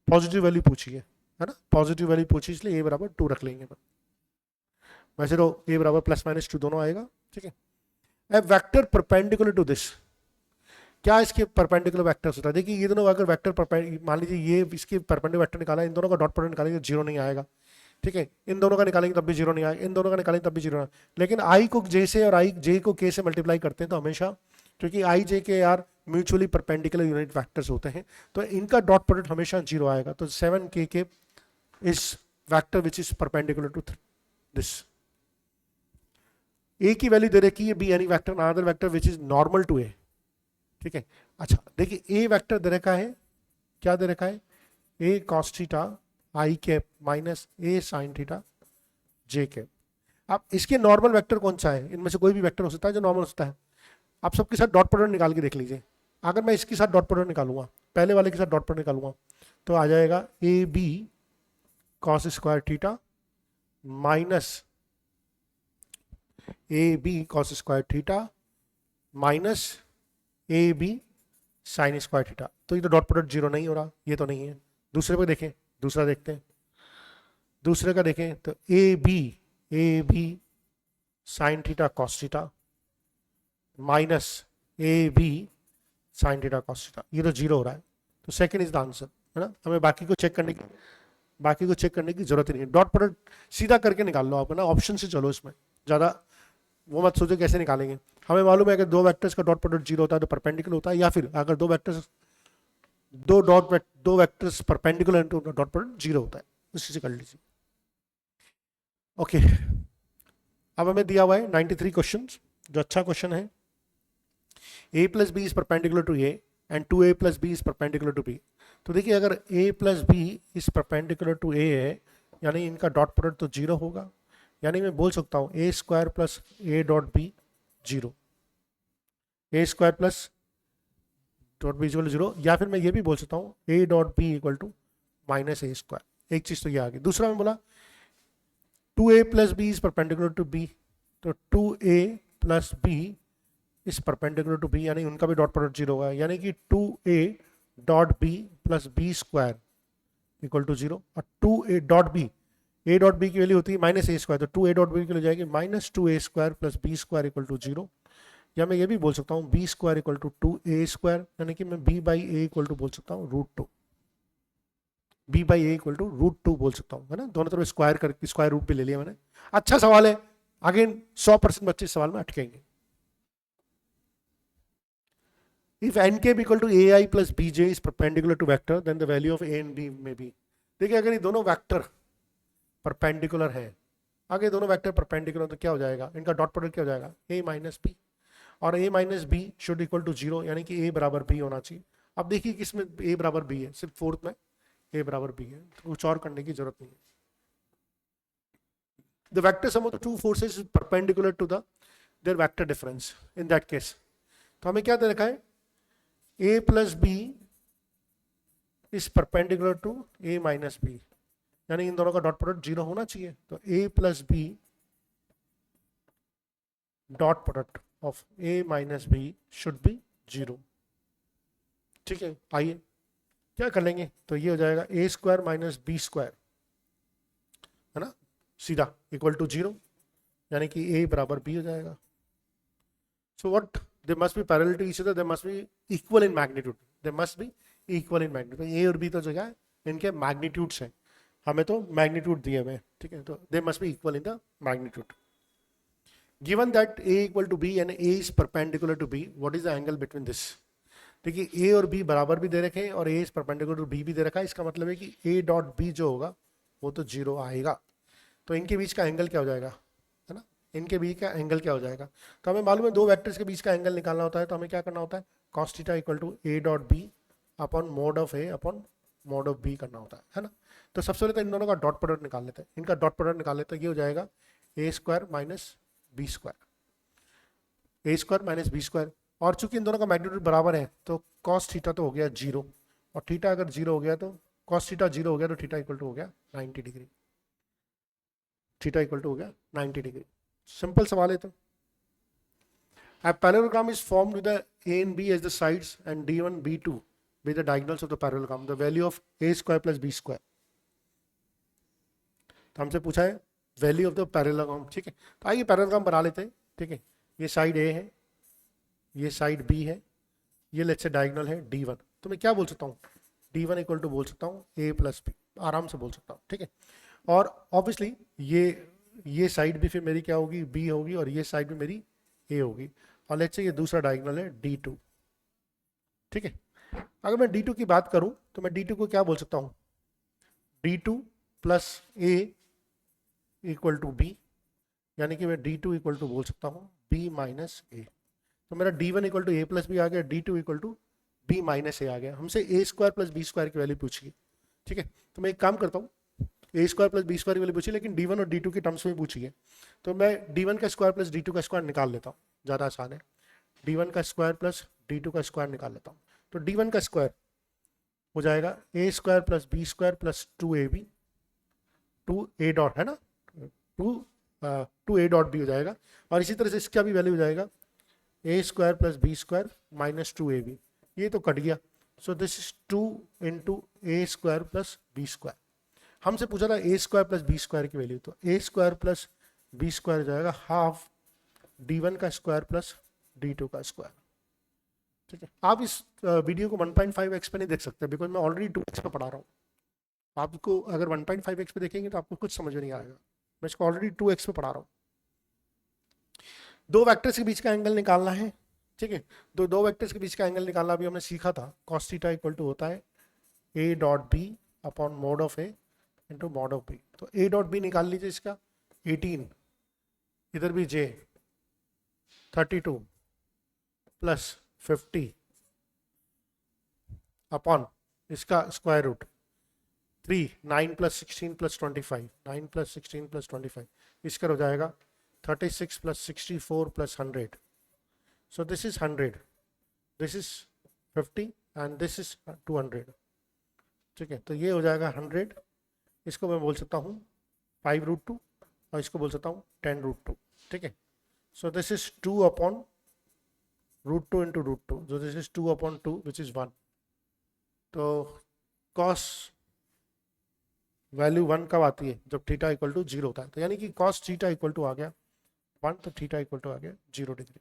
पॉजिटिव वैल्यू पूछी है ना, पॉजिटिव वैल्यू पूछी, इसलिए a बराबर 2 रख लेंगे। वैसे तो a बराबर प्लस माइनस 2 दोनों आएगा। ठीक है, ए वेक्टर परपेंडिकुलर टू दिस, क्या इसके परपेंडिकुलर वेक्टर्स होता है। देखिए ये दोनों अगर वेक्टर मान लीजिए ये इसके परपेंडिकुलर वेक्टर निकाला, इन दोनों का डॉट प्रोडक्ट निकालेंगे 0 नहीं आएगा। ठीक है, इन दोनों का निकालेंगे तब भी 0 नहीं आएगा, इन दोनों का निकालेंगे तब भी 0 नहीं। लेकिन i को j से और i j को k से मल्टीप्लाई करते हैं तो हमेशा, क्योंकि i j k are mutually perpendicular unit vectors होते हैं, तो इनका डॉट प्रोडक्ट हमेशा 0 आएगा। तो 7k is vector which is perpendicular to this. a की वैल्यू दे रखी है, be any vector another vector which is normal to a। ठीक है, अच्छा देखिए a वेक्टर दे रखा है, क्या दे रखा है, a cos theta i cap minus a sin theta j cap. अब इसके नॉर्मल वेक्टर कौन सा है, इनमें से कोई भी वेक्टर हो सकता है जो नॉर्मल होता है। आप सबके साथ डॉट प्रोडक्ट निकाल के देख लीजिए। अगर मैं इसके साथ डॉट प्रोडक्ट निकालूंगा, पहले वाले के साथ डॉट प्रोडक्ट निकालूंगा, तो आ जाएगा A B cos square theta minus A B cos square theta minus A B sine square theta. तो ये तो डॉट प्रोडक्ट 0 नहीं हो रहा, ये तो नहीं है। दूसरे पे देखें, दूसरा देखते हैं। दूसरे का देखें तो A B sine theta cos theta minus A B sine theta cos theta, ये तो जीरो हो रहा है, तो सेकंड इज द आंसर, है ना। हमें बाकी को चेक करने की जरूरत ही नहीं है। डॉट प्रोडक्ट सीधा करके निकाल लो आप, है ना, ऑप्शन से चलो, इसमें ज़्यादा वो मत सोचो कैसे निकालेंगे। हमें मालूम है कि दो वेक्टर्स का डॉट प्रोडक्ट जीरो होता है तो परपेंडिकुलर होता है, या फिर अगर दो वेक्टर्स परपेंडिकुलर हैं तो डॉट प्रोडक्ट जीरो होता है, इसी से कर लीजिए। ओके, अब हमें दिया हुआ है 93 क्वेश्चन, जो अच्छा क्वेश्चन है। a plus B is perpendicular to A and 2a plus B is perpendicular to B. तो देखिए अगर a plus B is perpendicular to a है, यानी इनका डॉट प्रोडक्ट तो जीरो होगा, यानी मैं बोल सकता हूँ A square plus A dot B zero, A square plus dot B equal zero, या फिर मैं ये भी बोल सकता हूँ A dot B equal to minus A square. एक चीज़ तो ये आ गई। दूसरा मैं बोला 2a plus B is perpendicular to B, तो 2a plus B is perpendicular to B, यानी उनका भी डॉट प्रोडक्ट जीरो होगा, यानी कि 2a dot B plus B square equal to zero. और 2a dot B, a dot B की value होती है माइनस ए स्क्वायर, तो 2a डॉट बी की वैल्यू जाएगी minus 2a square plus B square equal to zero. या मैं ये भी बोल सकता हूँ B square equal to 2a square, यानी कि मैं b by A equal to बोल सकता हूँ √2, b by A equal to √2 बोल सकता हूँ, है ना। दोनों तरफ स्क्वायर करके स्क्वायर रूट भी ले लिया मैंने। अच्छा सवाल है, अगेन 100% बच्चे सवाल में अटकेंगे। If nk equal to ai plus bj is perpendicular to vector, then the value of a and b may be। देखिए अगर ये दोनों वेक्टर परपेंडिकुलर है, आगे दोनों वेक्टर परपेंडिकुलर, तो क्या हो जाएगा, इनका डॉट प्रोडक्ट क्या हो जाएगा, a माइनस बी, और a minus B should equal to zero, यानी कि a बराबर b होना चाहिए। अब देखिए किसमें a बराबर b है, सिर्फ फोर्थ में a बराबर b है, तो कुछ और करने की जरूरत नहीं है। The vector sum of the two forces is perpendicular to their vector difference in that case। तो हमें क्या दे रखा है, a plus B is perpendicular to a minus B, यानी इन दोनों का डॉट प्रोडक्ट जीरो होना चाहिए। तो a plus B dot product of a minus B should be zero. ठीक है, आइए क्या कर लेंगे, तो ये हो जाएगा a square minus B square, है ना, सीधा इक्वल टू जीरो, यानी कि a बराबर b हो जाएगा। So what, they must be parallel to each other, they must be equal in magnitude, they must be equal in magnitude। a और b तो जो है इनके मैग्नीट्यूड्स हैं, हमें तो मैग्नीट्यूड दिए हुए हैं, ठीक है, तो they must be equal in the magnitude। given that a equal to b and a is perpendicular to b, what is the angle between this। देखिए a और b बराबर भी दे रखे हैं और a is perpendicular to b भी दे रखा है, इसका मतलब है कि a डॉट b जो होगा वो तो जीरो आएगा, तो इनके बीच का एंगल क्या हो जाएगा, है ना, इनके बीच का एंगल क्या हो जाएगा। तो हमें मालूम है दो वेक्टर्स के बीच का एंगल निकालना होता है, तो हमें क्या करना होता है, cos theta equal to a dot b upon mod of a upon mod of b करना होता है ना। तो सबसे पहले तो इन दोनों का डॉट प्रोडक्ट निकाल लेते हैं, इनका डॉट प्रोडक्ट निकाल लेते हैं, ये हो जाएगा a square minus B square, A square minus B square, और चूंकि इन दोनों का मैग्नीट्यूड बराबर है तो cos थीटा तो हो गया जीरो, और थीटा अगर जीरो हो गया तो cos थीटा जीरो हो गया तो थीटा इक्वल टू हो गया 90 डिग्री, थीटा इक्वल टू हो गया 90 डिग्री। सिंपल सवाल है। तो a parallelogram is formed with the a and b as the sides and d1 b2 be the diagonals of the parallelogram, the value of a square plus b square। तो हमसे पूछा है value of the parallelogram, ठीक है, तो आइए parallelogram बना लेते हैं। ठीक है, ये साइड a है, ये साइड b है, ये लेट्स से डायगोनल है d1, तो मैं क्या बोल सकता हूँ, d1 इक्वल टू बोल सकता हूँ a प्लस b, आराम से बोल सकता हूँ। ठीक है, और ऑब्वियसली ये साइड भी फिर मेरी क्या होगी, b होगी, और ये साइड भी मेरी a होगी, और लेट्स से ये दूसरा डायगोनल है d2। ठीक है, अगर मैं d2 की बात करूं तो मैं d2 को क्या बोल सकता हूं, d2 plus a equal to b, यानी कि मैं d2 इक्वल टू बोल सकता हूं b माइनस a। तो मेरा d1 equal to a plus B आ गया, d2 equal to b minus a आ गया। हमसे a square plus B square की वैल्यू पूछी। ठीक है, तो मैं एक काम करता हूँ, a square plus B square की वैल्यू पूछी, लेकिन d1 और d2 के टर्म्स में पूछी है, तो मैं d1 का स्क्वायर प्लस d2 का स्क्वायर निकाल लेता हूँ, ज़्यादा आसान है। d1 का स्क्वायर प्लस d2 का स्क्वायर निकाल लेता हूँ, तो d1 का स्क्वायर हो जाएगा a square plus B square plus 2ab, 2a dot है ना, 2a डॉट b हो जाएगा, और इसी तरह से इसका भी वैल्यू हो जाएगा a square plus B square minus 2ab, ये तो कट गया, so this is 2 into A square plus B square. हमसे पूछा था A square plus B square की वैल्यू, तो A square plus B square जाएगा हाफ d1 का स्क्वायर प्लस d2 का स्क्वायर। ठीक है, आप इस वीडियो को 1.5x पे नहीं देख सकते बिकॉज मैं ऑलरेडी 2x पे पढ़ा रहा हूँ। आपको अगर 1.5x पे देखेंगे तो आपको कुछ समझ में नहीं आएगा, मैं इसको ऑलरेडी 2x पे पढ़ा रहा हूँ। दो वेक्टर्स के बीच का एंगल निकालना है। ठीक है, दो वेक्टर्स के बीच का एंगल निकालना भी हमने सीखा था। cos थीटा इक्वल टू होता है a dot B upon mod of a into mod of b। तो a डॉट बी निकाल लीजिए, इसका 18, इधर भी j 32 प्लस 50 अपॉन इसका square root 3, 9 plus 16 plus 25, 9 plus 16 plus 25, इसका हो जाएगा 36 plus 64 plus 100। So this is 100, this is 50 and this is 200। ठीक है, तो ये हो जाएगा 100, इसको मैं बोल सकता हूँ 5√2 और इसको बोल सकता हूँ 10√2। ठीक है, so this is 2 upon √2 into √2, so this is 2 upon 2 which is 1। तो cos वैल्यू 1 कब आती है? जब थीटा इक्वल टू 0 होता है। तो यानी कि cos थीटा इक्वल टू आ गया 1, तो थीटा इक्वल टू आ गया 0 डिग्री।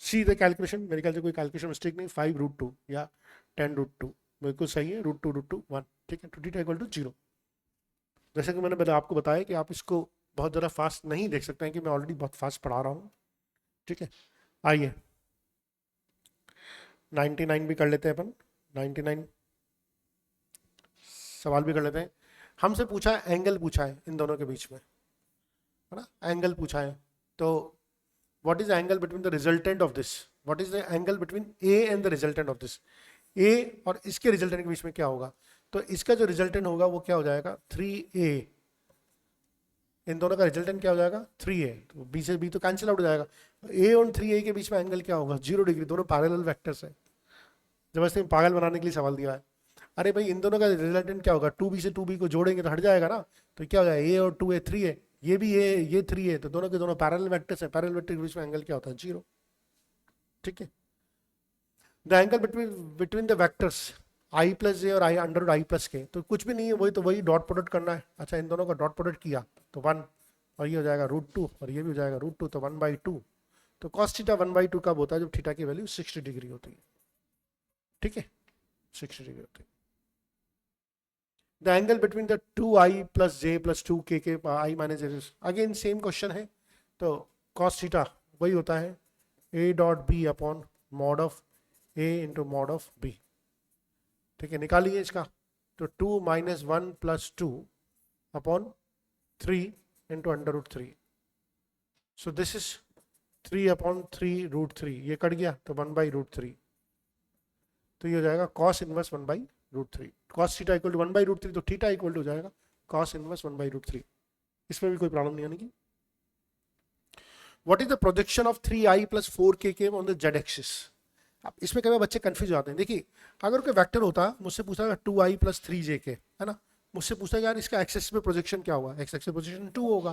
सी द कैलकुलेशन, मेरे ख्याल से कोई कैलकुलेशन मिस्टेक नहीं, 5√2 या 10√2 बिल्कुल सही है, √2 1। ठीक है, तो थीटा इक्वल टू 0। जैसे कि मैंने आपको बताया कि आप इसको बहुत ज़्यादा फास्ट नहीं देख सकते हैं कि मैं ऑलरेडी बहुत फास्ट पढ़ा रहा हूँ। ठीक है, आइए 99 भी कर लेते हैं अपन। 99 सवाल भी कर लेते हैं। हमसे पूछा है, एंगल पूछा है इन दोनों के बीच में, है ना, एंगल पूछा है। तो what is the angle between the resultant of this? What is the angle between A and the resultant of this? A और इसके रिजल्टेंट के बीच में क्या होगा? तो इसका जो रिजल्टेंट होगा वो क्या हो जाएगा? 3A। इन दोनों का रिजल्टेंट क्या हो जाएगा? 3A। तो B से B तो कैंसिल आउट हो जाएगा। A और 3A के बीच में एंगल क्या होगा? 0 डिग्री। दोनों पैरेलल वेक्टर्स है। जबरदस्ती पागल बनाने के लिए सवाल दिया है। अरे भाई, इन दोनों का रिजल्टेंट क्या होगा? 2B से 2B को जोड़ेंगे तो हट जाएगा ना। तो क्या हो जाएगा? A और 2A 3A, ये भी ये 3 है, तो दोनों के दोनों पैरेलल वेक्टर्स हैं। पैरेलल वेक्टर के बीच में एंगल क्या होता है? 0। ठीक है, the angle between the vectors i plus J और i अंडर i प्लस के, तो कुछ भी नहीं है, वही तो वही डॉट प्रोडक्ट करना है। अच्छा, इन दोनों का डॉट प्रोडक्ट किया तो 1, और ये हो जाएगा √2 और ये भी हो जाएगा √2, तो 1/2। तो cos थीटा 1/2 कब होता है? जब थीटा की वैल्यू 60 डिग्री होती है। ठीक है, 60 डिग्री होती है। The angle between the 2i plus j plus 2k के i minus j, again same question है। तो cos थीटा वही होता है a dot b upon mod of a into mod of b। ठीक है, निकालिए इसका। तो 2 - 1 + 2 upon 3 into √3। So this is 3 upon 3√3, ये कट गया तो 1/√3। तो ये हो जाएगा cos inverse 1/√3। cos theta equal to 1/√3, तो थीटा इक्वल टू हो जाएगा cos इनवर्स 1/√3। इसमें भी कोई प्रॉब्लम नहीं आने की। What is the projection of 3i + 4k on the z axis? अब इसमें कई बार बच्चे कंफ्यूज हो जाते हैं। देखिए, अगर कोई वेक्टर होता, मुझसे पूछा 2i + 3j, है ना, मुझसे पूछा यार इसका एक्सिस में प्रोजेक्शन क्या होगा? एक्स एक्सिस पोजीशन 2 होगा,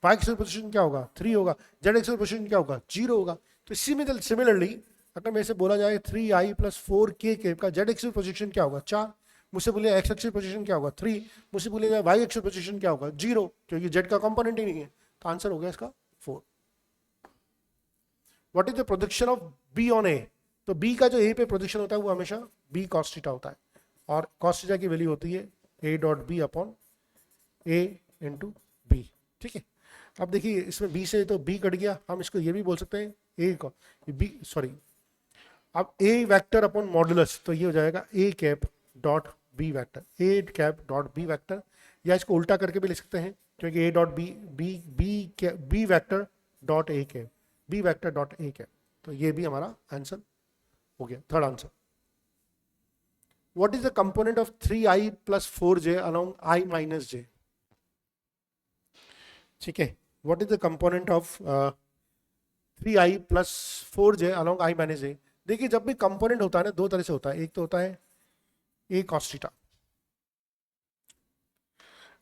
वाई एक्सिस पोजीशन क्या होगा? 3 होगा, जेड एक्सिस पोजीशन क्या होगा? 0 होगा। तो सिमिलरली अगर मेरे से बोला जाए 3i + 4k का जेड एक्सिस पोजीशन क्या होगा? 4। मुझसे बोले एक्स एक्सिस पोजीशन क्या होगा? 3। मुझसे बोले जाए वाई एक्सिस पोजीशन क्या होगा? 0, क्योंकि जेड का कंपोनेंट ही नहीं है। तो आंसर हो गया इसका 4। What is the projection of B on A? तो बी का जो ए पे प्रोजेक्शन होता है वो हमेशा बी cos थीटा होता है, और cos थीटा की वैल्यू होती है a dot B upon a into B. ठीक है, अब देखिए इसमें b से तो b कट गया, हम इसको ये भी बोल सकते हैं a को b, सॉरी, अब a वेक्टर अपॉन मॉडुलस, तो ये हो जाएगा a cap dot b vector, a cap dot b vector, या इसको उल्टा करके भी लिख सकते हैं, क्योंकि a dot b vector dot a cap, b vector dot a cap. तो ये भी हमारा आंसर हो गया, third answer. What is the component of 3i + 4j along i - j? ठीक है, what is the component of 3i + 4j along i - j? देखिए, जब भी कंपोनेंट होता है ना, दो तरह से होता है। एक तो होता है a cos थीटा,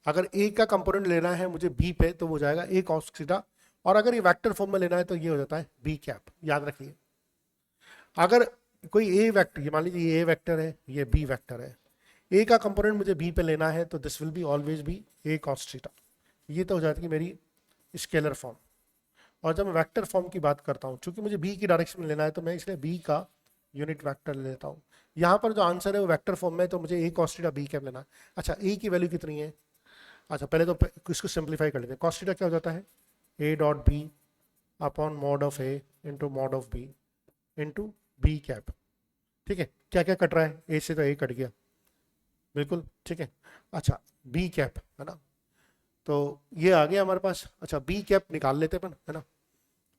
अगर a का कंपोनेंट लेना है मुझे b पे तो वो जाएगा a cos थीटा, और अगर ये वेक्टर फॉर्म में लेना है तो ये हो जाता है b कैप। याद रखिए, अगर कोई ए वेक्टर, ये मान लीजिए ये ए वेक्टर है, ये बी वेक्टर है, ए का कंपोनेंट मुझे बी पे लेना है तो this will be always be A cos theta. ये तो हो जाती है मेरी स्केलर फॉर्म। और जब मैं वेक्टर फॉर्म की बात करता हूँ, चूंकि मुझे बी की डायरेक्शन में लेना है तो मैं इसलिए बी का यूनिट वेक्टर ले लेता हूँ। यहाँ पर जो आंसर है वो वेक्टर फॉर्म में, तो मुझे ए कॉस थीटा बी कैप लेना है। अच्छा, ए की वैल्यू कितनी है? अच्छा, पहले तो इसको सिंप्लीफाई कर लेते हैं। कॉस थीटा क्या हो जाता है? A dot B upon mod of A into mod of B into B cap. ठीक है, क्या क्या कट रहा है? ए से तो ए कट गया, बिल्कुल ठीक है। अच्छा, बी कैप है ना, तो ये आ गया हमारे पास। अच्छा, बी कैप निकाल लेते हैं अपन, है ना।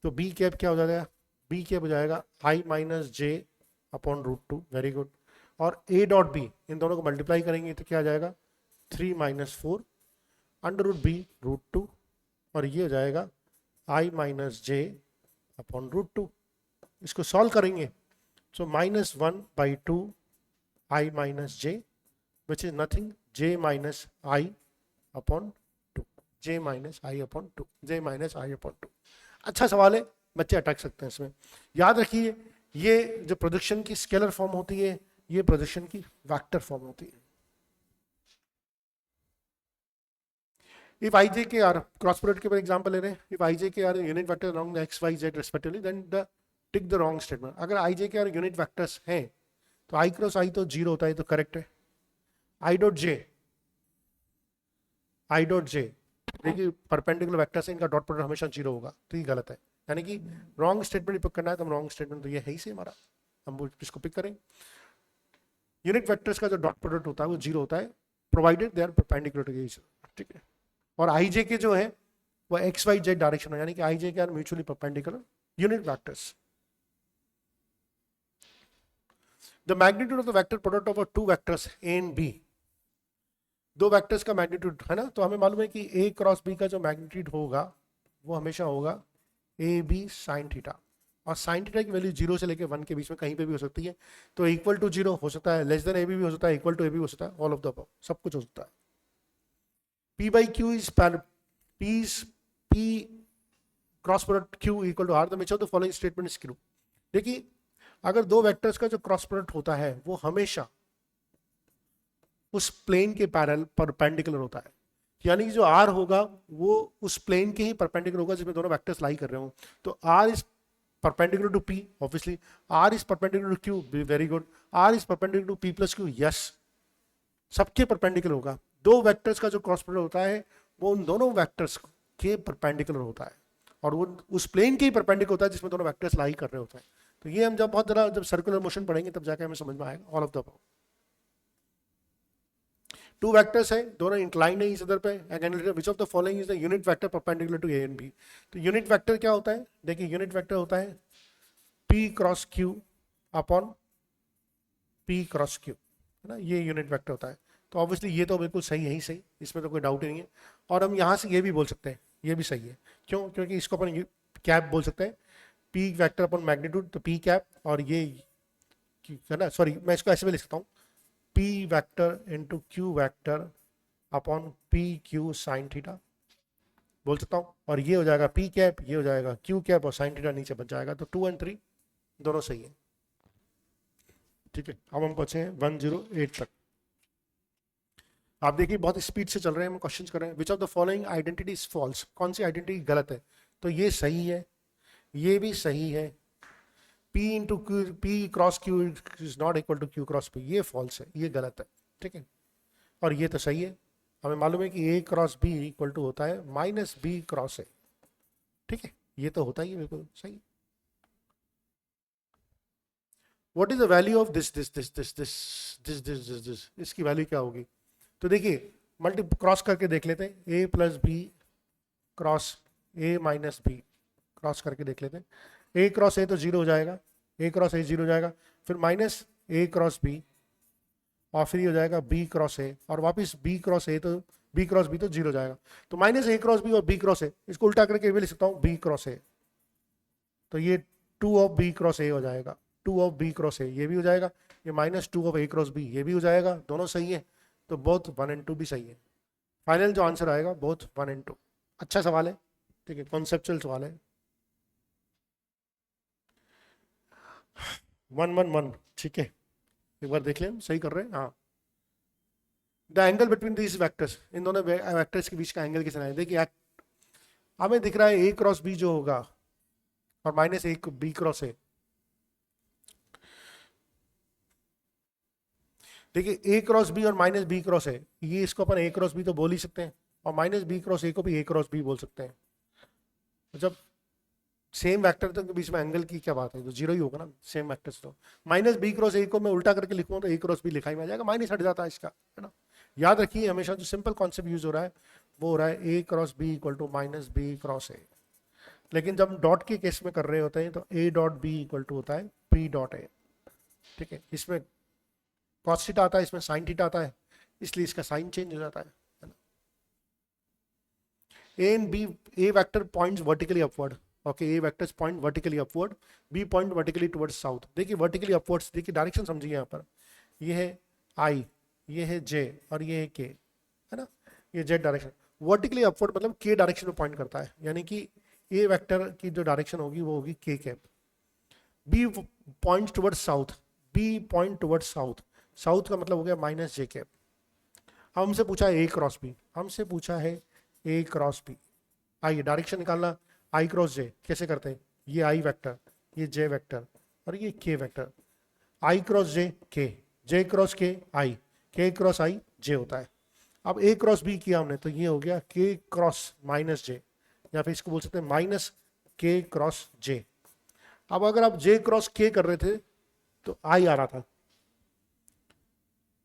तो बी कैप क्या हो जाएगा? बी कैप हो जाएगा I minus J upon root two, very good. और ए डॉट बी, इन दोनों को मल्टीप्लाई करेंगे तो क्या आ जाएगा? 3 - 4 under root B root two, और ये हो जाएगा I minus J upon root two. इसको सॉल्व करेंगे so -1/2 I minus J which is nothing, J minus I upon 2, J minus I upon 2, J minus I upon 2। अच्छा सवाल है, बच्चे अटक सकते हैं इसमें। याद रखिए, ये जो प्रोजेक्शन की स्केलर फॉर्म होती है, ये प्रोजेक्शन की वेक्टर फॉर्म होती है। If I j k r, cross product के ऊपर एग्जांपल ले रहे हैं, if I j k r unit vector along x y z respectively, then the tick the wrong statement. अगर I j k r unit vectors हैं तो I cross I तो 0 होता है, तो करेक्ट है। I डॉट जे देखिए perpendicular vector से इनका डॉट प्रोडक्ट हमेशा 0 होगा, तो ये गलत है। यानी कि रॉन्ग स्टेटमेंट पिक करना है तो हम रॉन्ग स्टेटमेंट, तो ये है ही से हमारा, हम इसको पिक करें। यूनिट वेक्टर्स का जो डॉट प्रोडक्ट होता है वो 0 होता है, provided they are perpendicular to each other, ठीक है। और आई जे के जो है वो एक्स वाई जेड डायरेक्शन है, यानी कि I J K are mutually perpendicular unit vectors. The magnitude of the vector product of two vectors A and B, दो वेक्टर्स का मैग्नीट्यूड है ना, तो हमें मालूम है कि ए क्रॉस बी का जो मैग्नीट्यूड होगा वो हमेशा होगा ए बी साइन थीटा। और साइन थीटा की वैल्यू 0 से लेकर 1 के बीच में कहीं पे भी हो सकती है, तो इक्वल टू 0 हो सकता है, लेस देन ए बी हो सकता है, इक्वल टू ए बी हो सकता है, ऑल ऑफ द अबव, सब कुछ हो सकता है। P by Q is P cross product Q equal to R, the which of the following statement is true। देखिए, अगर दो वेक्टर्स का जो क्रॉस प्रोडक्ट होता है वो हमेशा उस प्लेन के पैरेलल परपेंडिकुलर होता है, यानी कि जो R होगा वो उस प्लेन के ही परपेंडिकुलर होगा जिसमें दोनों वेक्टर्स लाई कर रहे हो। तो R is perpendicular to P, obviously R is perpendicular to Q, very good. R is perpendicular to P plus Q, yes, सबके परपेंडिकुलर होगा। दो वेक्टर्स का जो क्रॉस प्रोडक्ट होता है वो उन दोनों वेक्टर्स के परपेंडिकुलर होता है, और वो उस प्लेन के ही परपेंडिकुलर होता है जिसमें दोनों वेक्टर्स लाई कर रहे होते हैं। तो ये हम जब बहुत ज़्यादा जब सर्कुलर मोशन पढ़ेंगे तब जाके हमें समझ में आएगा। All of the above, two vectors है, दोनों इंक्लाइंड है इस अदर पे, which of the following is the unit vector perpendicular to A and B. तो यूनिट वेक्टर क्या होता है? देखिए, यूनिट वेक्टर होता है P cross Q upon P cross Q, है ना, ये यूनिट वेक्टर होता है। तो ऑब्वियसली ये तो बिल्कुल सही है ही सही, इसमें तो कोई डाउट ही नहीं है। और हम यहाँ से ये भी बोल सकते हैं, ये भी सही है। क्यों? क्योंकि इसको अपन कैप बोल सकते हैं, पी वेक्टर अपॉन मैग्नीट्यूड, तो पी कैप, और ये है ना, सॉरी मैं इसको ऐसे भी लिख सकता हूँ, P vector into Q vector upon P Q sine theta बोल सकता हूँ। और ये हो जाएगा पी कैप, ये हो जाएगा क्यू कैप, और साइन थीटा नीचे बच जाएगा। तो 2 और 3 दोनों सही है, ठीक है। अब हम पहुंचे हैं 108 तक। आप देखिए बहुत स्पीड से चल रहे हैं, हम क्वेश्चन कर रहे हैं। Which of the following identity is false, कौन सी आइडेंटिटी गलत है? तो ये सही है, ये भी सही है। P into Q, P cross Q is not equal to Q cross P, ये फॉल्स है, ये गलत है, ठीक है। और ये तो सही है, हमें मालूम है कि A cross B equal to होता है माइनस बी क्रॉस ए, ठीक है, ये तो होता ही है, बिल्कुल सही। What is the value of this this this this this this this this this, इसकी वैल्यू क्या होगी? तो देखिए मल्टी क्रॉस करके देख लेते हैं, A plus B cross A minus B, cross करके देख लेते हैं। ए क्रॉस ए तो 0 हो जाएगा, ए क्रॉस ए 0 हो जाएगा, फिर माइनस ए क्रॉस बी, और फिर ये हो जाएगा बी क्रॉस ए, और वापस बी क्रॉस ए, तो बी क्रॉस बी तो 0 हो जाएगा। तो माइनस ए क्रॉस बी और बी क्रॉस ए, इसको उल्टा करके भी लिख सकता हूँ बी क्रॉस ए, तो ये 2 ऑफ बी क्रॉस ए हो जाएगा, 2 ऑफ बी क्रॉस ए ये भी हो जाएगा, ये minus 2 of A cross B ये भी हो जाएगा, दोनों सही है। तो बोथ 1 और 2 भी सही है। फाइनल जो आंसर आएगा बोथ 1 और 2। अच्छा सवाल है, ठीक है, कॉन्सेप्चुअल सवाल है। 1 1 1, ठीक है, एक बार देख लें सही कर रहे हैं, हाँ the angle between this vectors, इन दोनों वेक्टर्स के बीच का एंगल कितना है? देखिए हमें दिख रहा है ए क्रॉस बी जो होगा और minus A B cross A. देखिए ए क्रॉस बी और माइनस बी क्रॉस है, ये इसको अपन ए क्रॉस बी तो बोल ही सकते हैं, और माइनस बी क्रॉस ए को भी ए क्रॉस बी बोल सकते हैं। जब सेम वेक्टर तो के बीच में एंगल की क्या बात है, तो जीरो ही होगा ना, सेम वेक्टर्स तो। माइनस बी क्रॉस ए को मैं उल्टा करके लिखूंगा तो ए क्रॉस बी लिखा ही में आ जाएगा, माइनस हट जाता है इसका, है ना। याद रखिए हमेशा जो सिंपल कॉन्सेप्ट यूज हो रहा है वो हो रहा है A cross B equal to minus B cross A. लेकिन जब डॉट के केस में कर रहे होते हैं तो A dot B equal to होता है पी डॉट ए, ठीक है। इसमें कॉस थीटा आता है, इसमें साइन थीटा आता है, इसलिए इसका साइन चेंज हो जाता है ना। A and B, A vector points vertically upward, okay, A vectors point vertically upward, B point vertically towards south. देखिए वर्टिकली अपवर्ड्स, देखिए डायरेक्शन समझिए यहाँ पर, ये है आई, ये है जे और ये है के, है ना, ये जेड डायरेक्शन। वर्टिकली अपवर्ड मतलब के डायरेक्शन में पॉइंट करता है, यानी कि ए वेक्टर की जो डायरेक्शन होगी वो होगी K cap. B point towards south, B point towards south, south का मतलब हो गया माइनस जे कैप। हमसे पूछा है ए क्रॉस बी, हमसे पूछा है ए क्रॉस बी। आइए डायरेक्शन निकालना, आई क्रॉस जे कैसे करते हैं, ये आई वेक्टर, ये जे वेक्टर और ये के वेक्टर। आई क्रॉस जे क्रॉस के आई, के क्रॉस आई जे होता है। अब ए क्रॉस बी किया हमने तो ये हो गया के क्रॉस माइनस जे, या फिर इसको बोल सकते हैं माइनस के क्रॉस जे। अब अगर आप जे क्रॉस के कर रहे थे तो आई आ रहा था,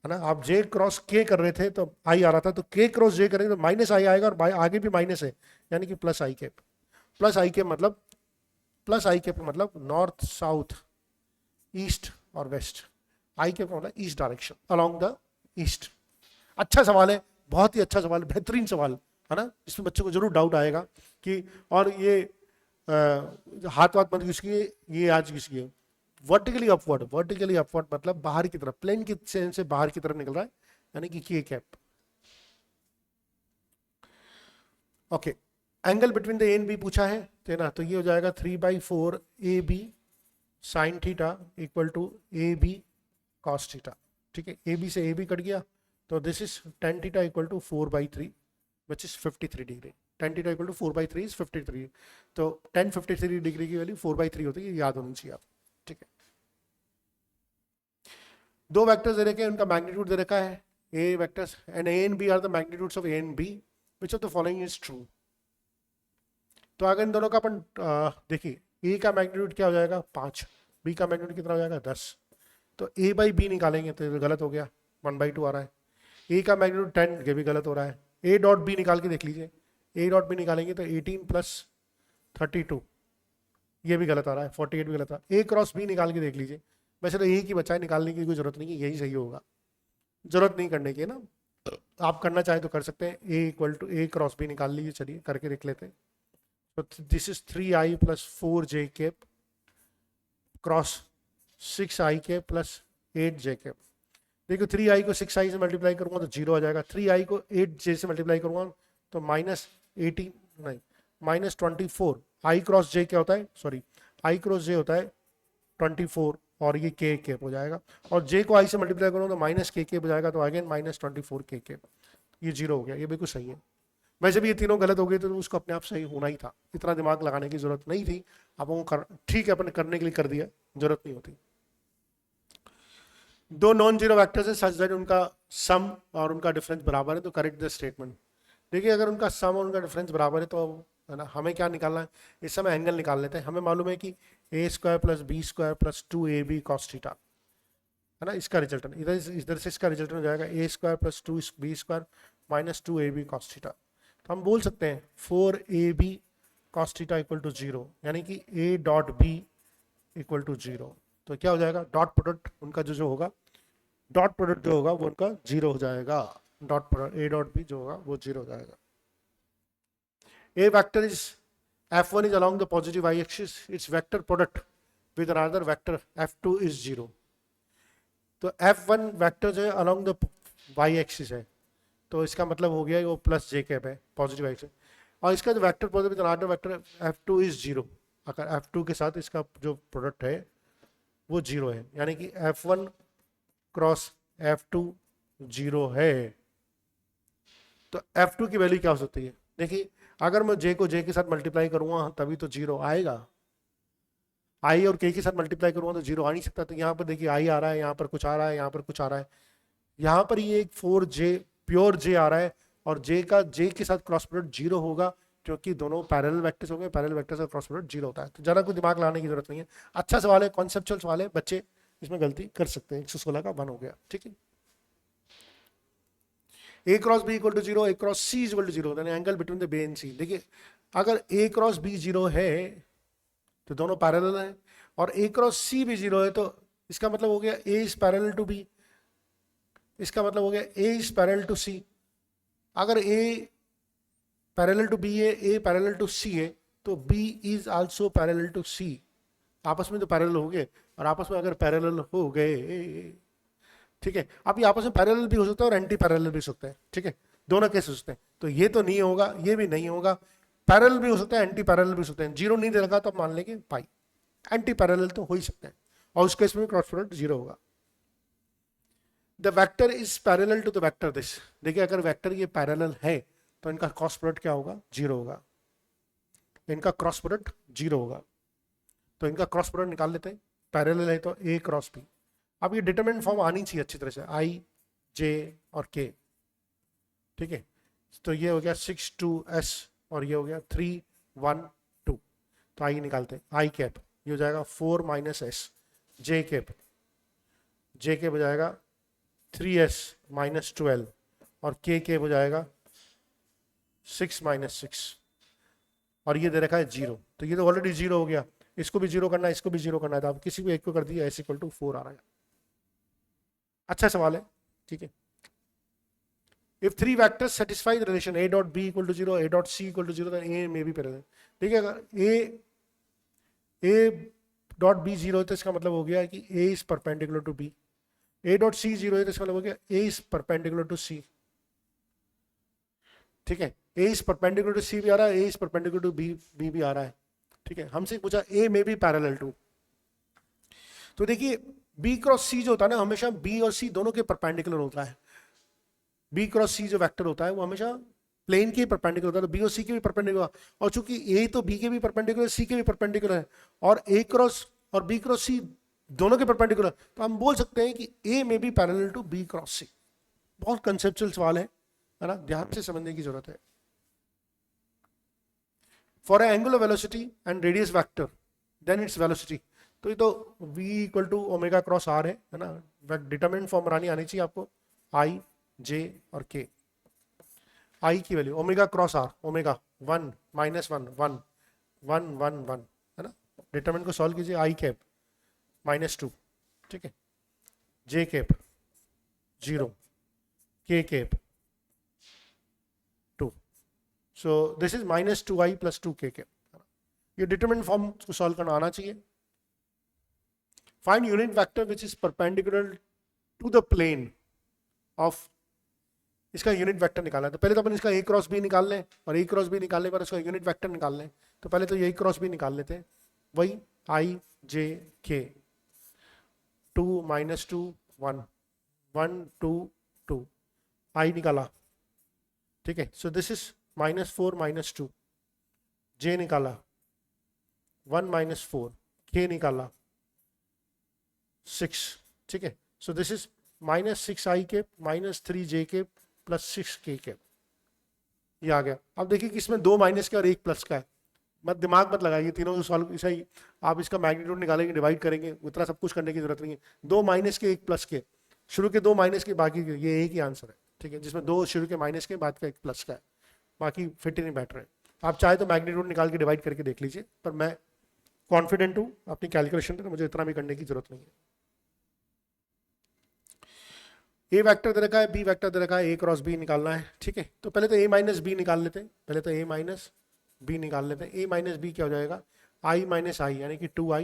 है ना, आप जे क्रॉस के कर रहे थे तो आई आ रहा था, तो के क्रॉस जे करेंगे तो माइनस आई आएगा और आगे भी माइनस है, यानी कि प्लस आई कैप। प्लस आई कैप मतलब, प्लस आई कैप मतलब नॉर्थ साउथ ईस्ट और वेस्ट, आई कैप मतलब east direction, along the east. अच्छा सवाल है, बहुत ही अच्छा सवाल, बेहतरीन सवाल, है ना। इसमें बच्चों को जरूर डाउट आएगा कि, और ये हाथ वाथ मत घिसिए, ये आज घिसिए। वर्टिकली अपवर्ड मतलब बाहर की तरफ, प्लेन की से बाहर की तरफ निकल रहा है, यानी कि K cap. Okay, angle between the A and B पूछा है ना, तो ये हो जाएगा 3/4 A B sine theta equal to A B cos theta, ठीक है। ए बी से ए बी कट गया तो this is tan theta equal to 4/3 which is 53 degree. tan theta equal to 4/3 is 53, तो tan 53 डिग्री की value 4/3 होती है, ये याद होनी चाहिए आप, ठीक है। दो वेक्टर्स दे रखे हैं, उनका मैग्नीट्यूड दे रखा है, A vectors and A and B are the magnitudes of A and B, which of the following is true. तो अगर इन दोनों का अपन देखिए, ए का मैग्नीट्यूड क्या हो जाएगा 5, बी का मैग्नीट्यूड कितना हो जाएगा 10, तो ए बाई बी निकालेंगे तो गलत हो गया, 1/2 आ रहा है। ए का मैग्नीट्यूड 10, ये भी गलत हो रहा है। ए डॉट बी निकाल के देख लीजिए, ए डॉट बी निकालेंगे तो 18 + 32, ये भी गलत आ रहा है, 48 भी गलत आ रहा है। ए क्रॉस बी निकाल के देख लीजिए, वैसे तो एक ही बचा है, निकालने की कोई जरूरत नहीं है, यही सही होगा, जरूरत नहीं करने की, है ना। आप करना चाहें तो कर सकते हैं, A equal to A cross B निकाल लीजिए, चलिए करके देख लेते हैं। तो this is 3i + 4j cap cross 6i cap + 8j cap. देखो 3i को 6i से मल्टीप्लाई करूंगा तो 0 आ जाएगा, 3i को 8j से मल्टीप्लाई करूंगा तो -18 नहीं -24। i क्रॉस j क्या होता है, सॉरी i क्रॉस j होता है 24 और ये k कैप हो जाएगा, और j को i से मल्टीप्लाई करूंगा तो -k कैप हो जाएगा, तो अगेन -24 k कैप, ये 0 हो गया, ये बिल्कुल सही है। वैसे भी ये तीनों गलत हो गए तो उसको अपने आप सही होना ही था, इतना दिमाग लगाने की जरूरत नहीं थी, आप ठीक है अपन करने के लिए कर दिया, जरूरत नहीं होती। दो नॉन जीरो वेक्टर्स है सच दैट उनका सम और उनका डिफरेंस बराबर है, तो करेक्ट द स्टेटमेंट। देखिए अगर उनका सम और उनका डिफरेंस बराबर है तो, है ना, हमें क्या निकालना है, इस समय एंगल निकाल लेते हैं। हमें मालूम है कि a² + b² + 2ab cos theta, है ना, इसका रिजल्ट इधर से इसका रिजल्ट हो जाएगा a² + 2b² - 2ab cos theta. तो हम बोल सकते हैं 4ab cos theta equal to 0, यानी कि a dot b equal to 0। तो क्या हो जाएगा, डॉट प्रोडक्ट उनका जो होगा, डॉट प्रोडक्ट जो होगा वो उनका 0 हो जाएगा, dot product a dot b जो होगा वो 0 हो जाएगा। a vector is f1 is along the positive y-axis, its vector product with another vector f2 is 0। तो f1 वेक्टर जो है along the y-axis है, तो इसका मतलब हो गया वो प्लस j कैप है पॉजिटिव एक्सिस, और इसका जो vector product with another vector f2 is 0, अगर f2 के साथ इसका जो प्रोडक्ट है वो 0 है, यानी कि f1 क्रॉस f2 0 है, तो F2 की वैल्यू क्या हो सकती है? देखिए अगर मैं J को J के साथ मल्टीप्लाई करूंगा तभी तो 0 आएगा, I और K के साथ मल्टीप्लाई करूंगा तो 0 आ नहीं सकता। तो यहाँ पर देखिए I आ रहा है, यहाँ पर कुछ आ रहा है, यहाँ पर कुछ आ रहा है, यहाँ पर ये एक 4J प्योर J आ रहा है और J का J के साथ क्रॉस प्रोडक्ट 0 होगा क्योंकि दोनों पैरेलल वेक्टर्स हो गए, पैरेलल वेक्टर्स का क्रॉस प्रोडक्ट 0 होता है। तो ज़रा कोई दिमाग लगाने की जरूरत नहीं है, अच्छा सवाल है, कॉन्सेप्चुअल सवाल है, बच्चे इसमें गलती कर सकते हैं। 116 का 1 हो गया, ठीक है। A cross B equal to 0, A cross C equal to 0, angle between the B and C। देखिए अगर A क्रॉस B 0 है तो दोनों पैरेलल हैं और A क्रॉस C भी 0 है, तो इसका मतलब हो गया A is parallel to B, इसका मतलब हो गया A is parallel to C। अगर A पैरेलल टू B है, A पैरेलल टू C है, तो B is also parallel to C। आपस में तो पैरेलल हो गए, और आपस में अगर पैरेलल हो गए, ठीक है, अब ये आपस में पैरेलल भी हो सकता है और एंटी पैरेलल भी हो सकता है, ठीक है, दोनों केस हो सकते हैं। तो ये तो नहीं होगा, ये भी नहीं होगा, पैरेलल भी हो सकता है, एंटी पैरेलल भी हो सकते हैं। 0 नहीं दे रखा तो आप मान लेंगे पाई, एंटी पैरेलल तो हो ही सकते हैं, और उस केस में क्रॉस प्रोडक्ट 0 होगा। The vector is parallel to the vector this. देखिए अगर वेक्टर ये पैरेलल है तो इनका क्रॉस प्रोडक्ट क्या होगा? 0 होगा, इनका क्रॉस प्रोडक्ट 0 होगा। तो इनका क्रॉस प्रोडक्ट निकाल लेते हैं, पैरेलल है तो A क्रॉस B। अब ये डिटरमिनेंट फॉर्म आनी चाहिए अच्छी तरह से, I J और K, ठीक है। तो ये हो गया 6 2 S और ये हो गया 3 1 2। तो I निकालते हैं, I कैप ये हो जाएगा 4 माइनस S, J कैप हो जाएगा 3S माइनस 12 और K कैप हो जाएगा 6 माइनस 6, और ये दे रखा है 0। तो ये तो ऑलरेडी 0 हो गया, इसको भी 0 करना है, इसको भी 0 करना है, तो आप किसी भी एक को कर दिया, S इक्वल टू 4 आ रहा है। अच्छा सवाल है, ठीक है। If three vectors satisfy the relation A dot B equal to 0, A dot C equal to 0, then A may be parallel। ठीक है, अगर A डॉट B 0 है तो इसका मतलब हो गया कि A is perpendicular to B, A dot C 0 है तो इसका मतलब हो गया A is perpendicular to C, ठीक है। A is perpendicular to C भी आ रहा है, A is perpendicular to B भी आ रहा है, ठीक है। हमसे पूछा A may be parallel to, तो देखिए B क्रॉस C जो होता है ना, हमेशा B और C दोनों के परपेंडिकुलर होता है। B क्रॉस C जो वेक्टर होता है वो हमेशा प्लेन के परपेंडिकुलर होता है, तो B और C के भी परपेंडिकुलर, और चूंकि A तो B के भी परपेंडिकुलर, C के भी परपेंडिकुलर है, और A क्रॉस और B क्रॉस C दोनों के परपेंडिकुलर, तो हम बोल सकते हैं कि A में भी parallel to B cross C। बहुत कंसेप्चुअल सवाल है ना, ध्यान से समझने की जरूरत है। For angular velocity and radius vector then its velocity, तो ये तो V equal to omega cross R है ना, डिटरमिनेंट फॉर्म आनी चाहिए आपको, I J और K। I की value omega cross R, omega 1 minus 1 1 1 1 1 है ना। डिटरमिनेंट को सॉल्व कीजिए, I कैप माइनस 2, ठीक है, J cap 0, K cap 2, so this is minus 2I plus 2K cap. ये डिटरमिनेंट फॉर्म को सॉल्व करना आना चाहिए। Find unit vector which is perpendicular to the plane of, इसका यूनिट वेक्टर निकालना है। तो पहले तो अपन इसका A क्रॉस B निकाल लें, और A क्रॉस B निकालने पर इसका यूनिट वेक्टर निकाल लें। तो पहले तो A क्रॉस B निकाल लेते हैं, वही I J K 2 minus 2 1 1 2 2 I निकाला, ठीक है। So this is minus 4 minus 2, J निकाला 1 माइनस 4, K निकाला 6, ठीक है। So this is minus 6I के माइनस 3J के प्लस 6K के, ये आ गया। अब देखिए कि इसमें 2 माइनस का और 1 प्लस का है, मत दिमाग मत लगाइए, तीनों को सॉल्व ऐसा ही आप इसका मैग्नीट्यूड निकालेंगे, डिवाइड करेंगे, उतना सब कुछ करने की जरूरत नहीं है। 2 माइनस के 1 प्लस के, शुरू के 2 माइनस के, बाकी के, ये एक ही आंसर है, ठीक है, जिसमें 2 शुरू के माइनस के, बाद का 1 प्लस का है, बाकी फिट ही नहीं बैठ रहे। आप चाहे तो मैग्नीट्यूड निकाल के डिवाइड करके देख लीजिए, पर मैं कॉन्फिडेंट हूँ अपनी कैलकुलेशन पर, मुझे इतना भी करने की जरूरत नहीं है। A वेक्टर दे रखा है, B वेक्टर दे रखा है, A क्रॉस B निकालना है, ठीक है। तो पहले तो A माइनस B निकाल लेते हैं, पहले तो A माइनस B निकाल लेते हैं। A माइनस B क्या हो जाएगा, I माइनस I, यानी कि 2I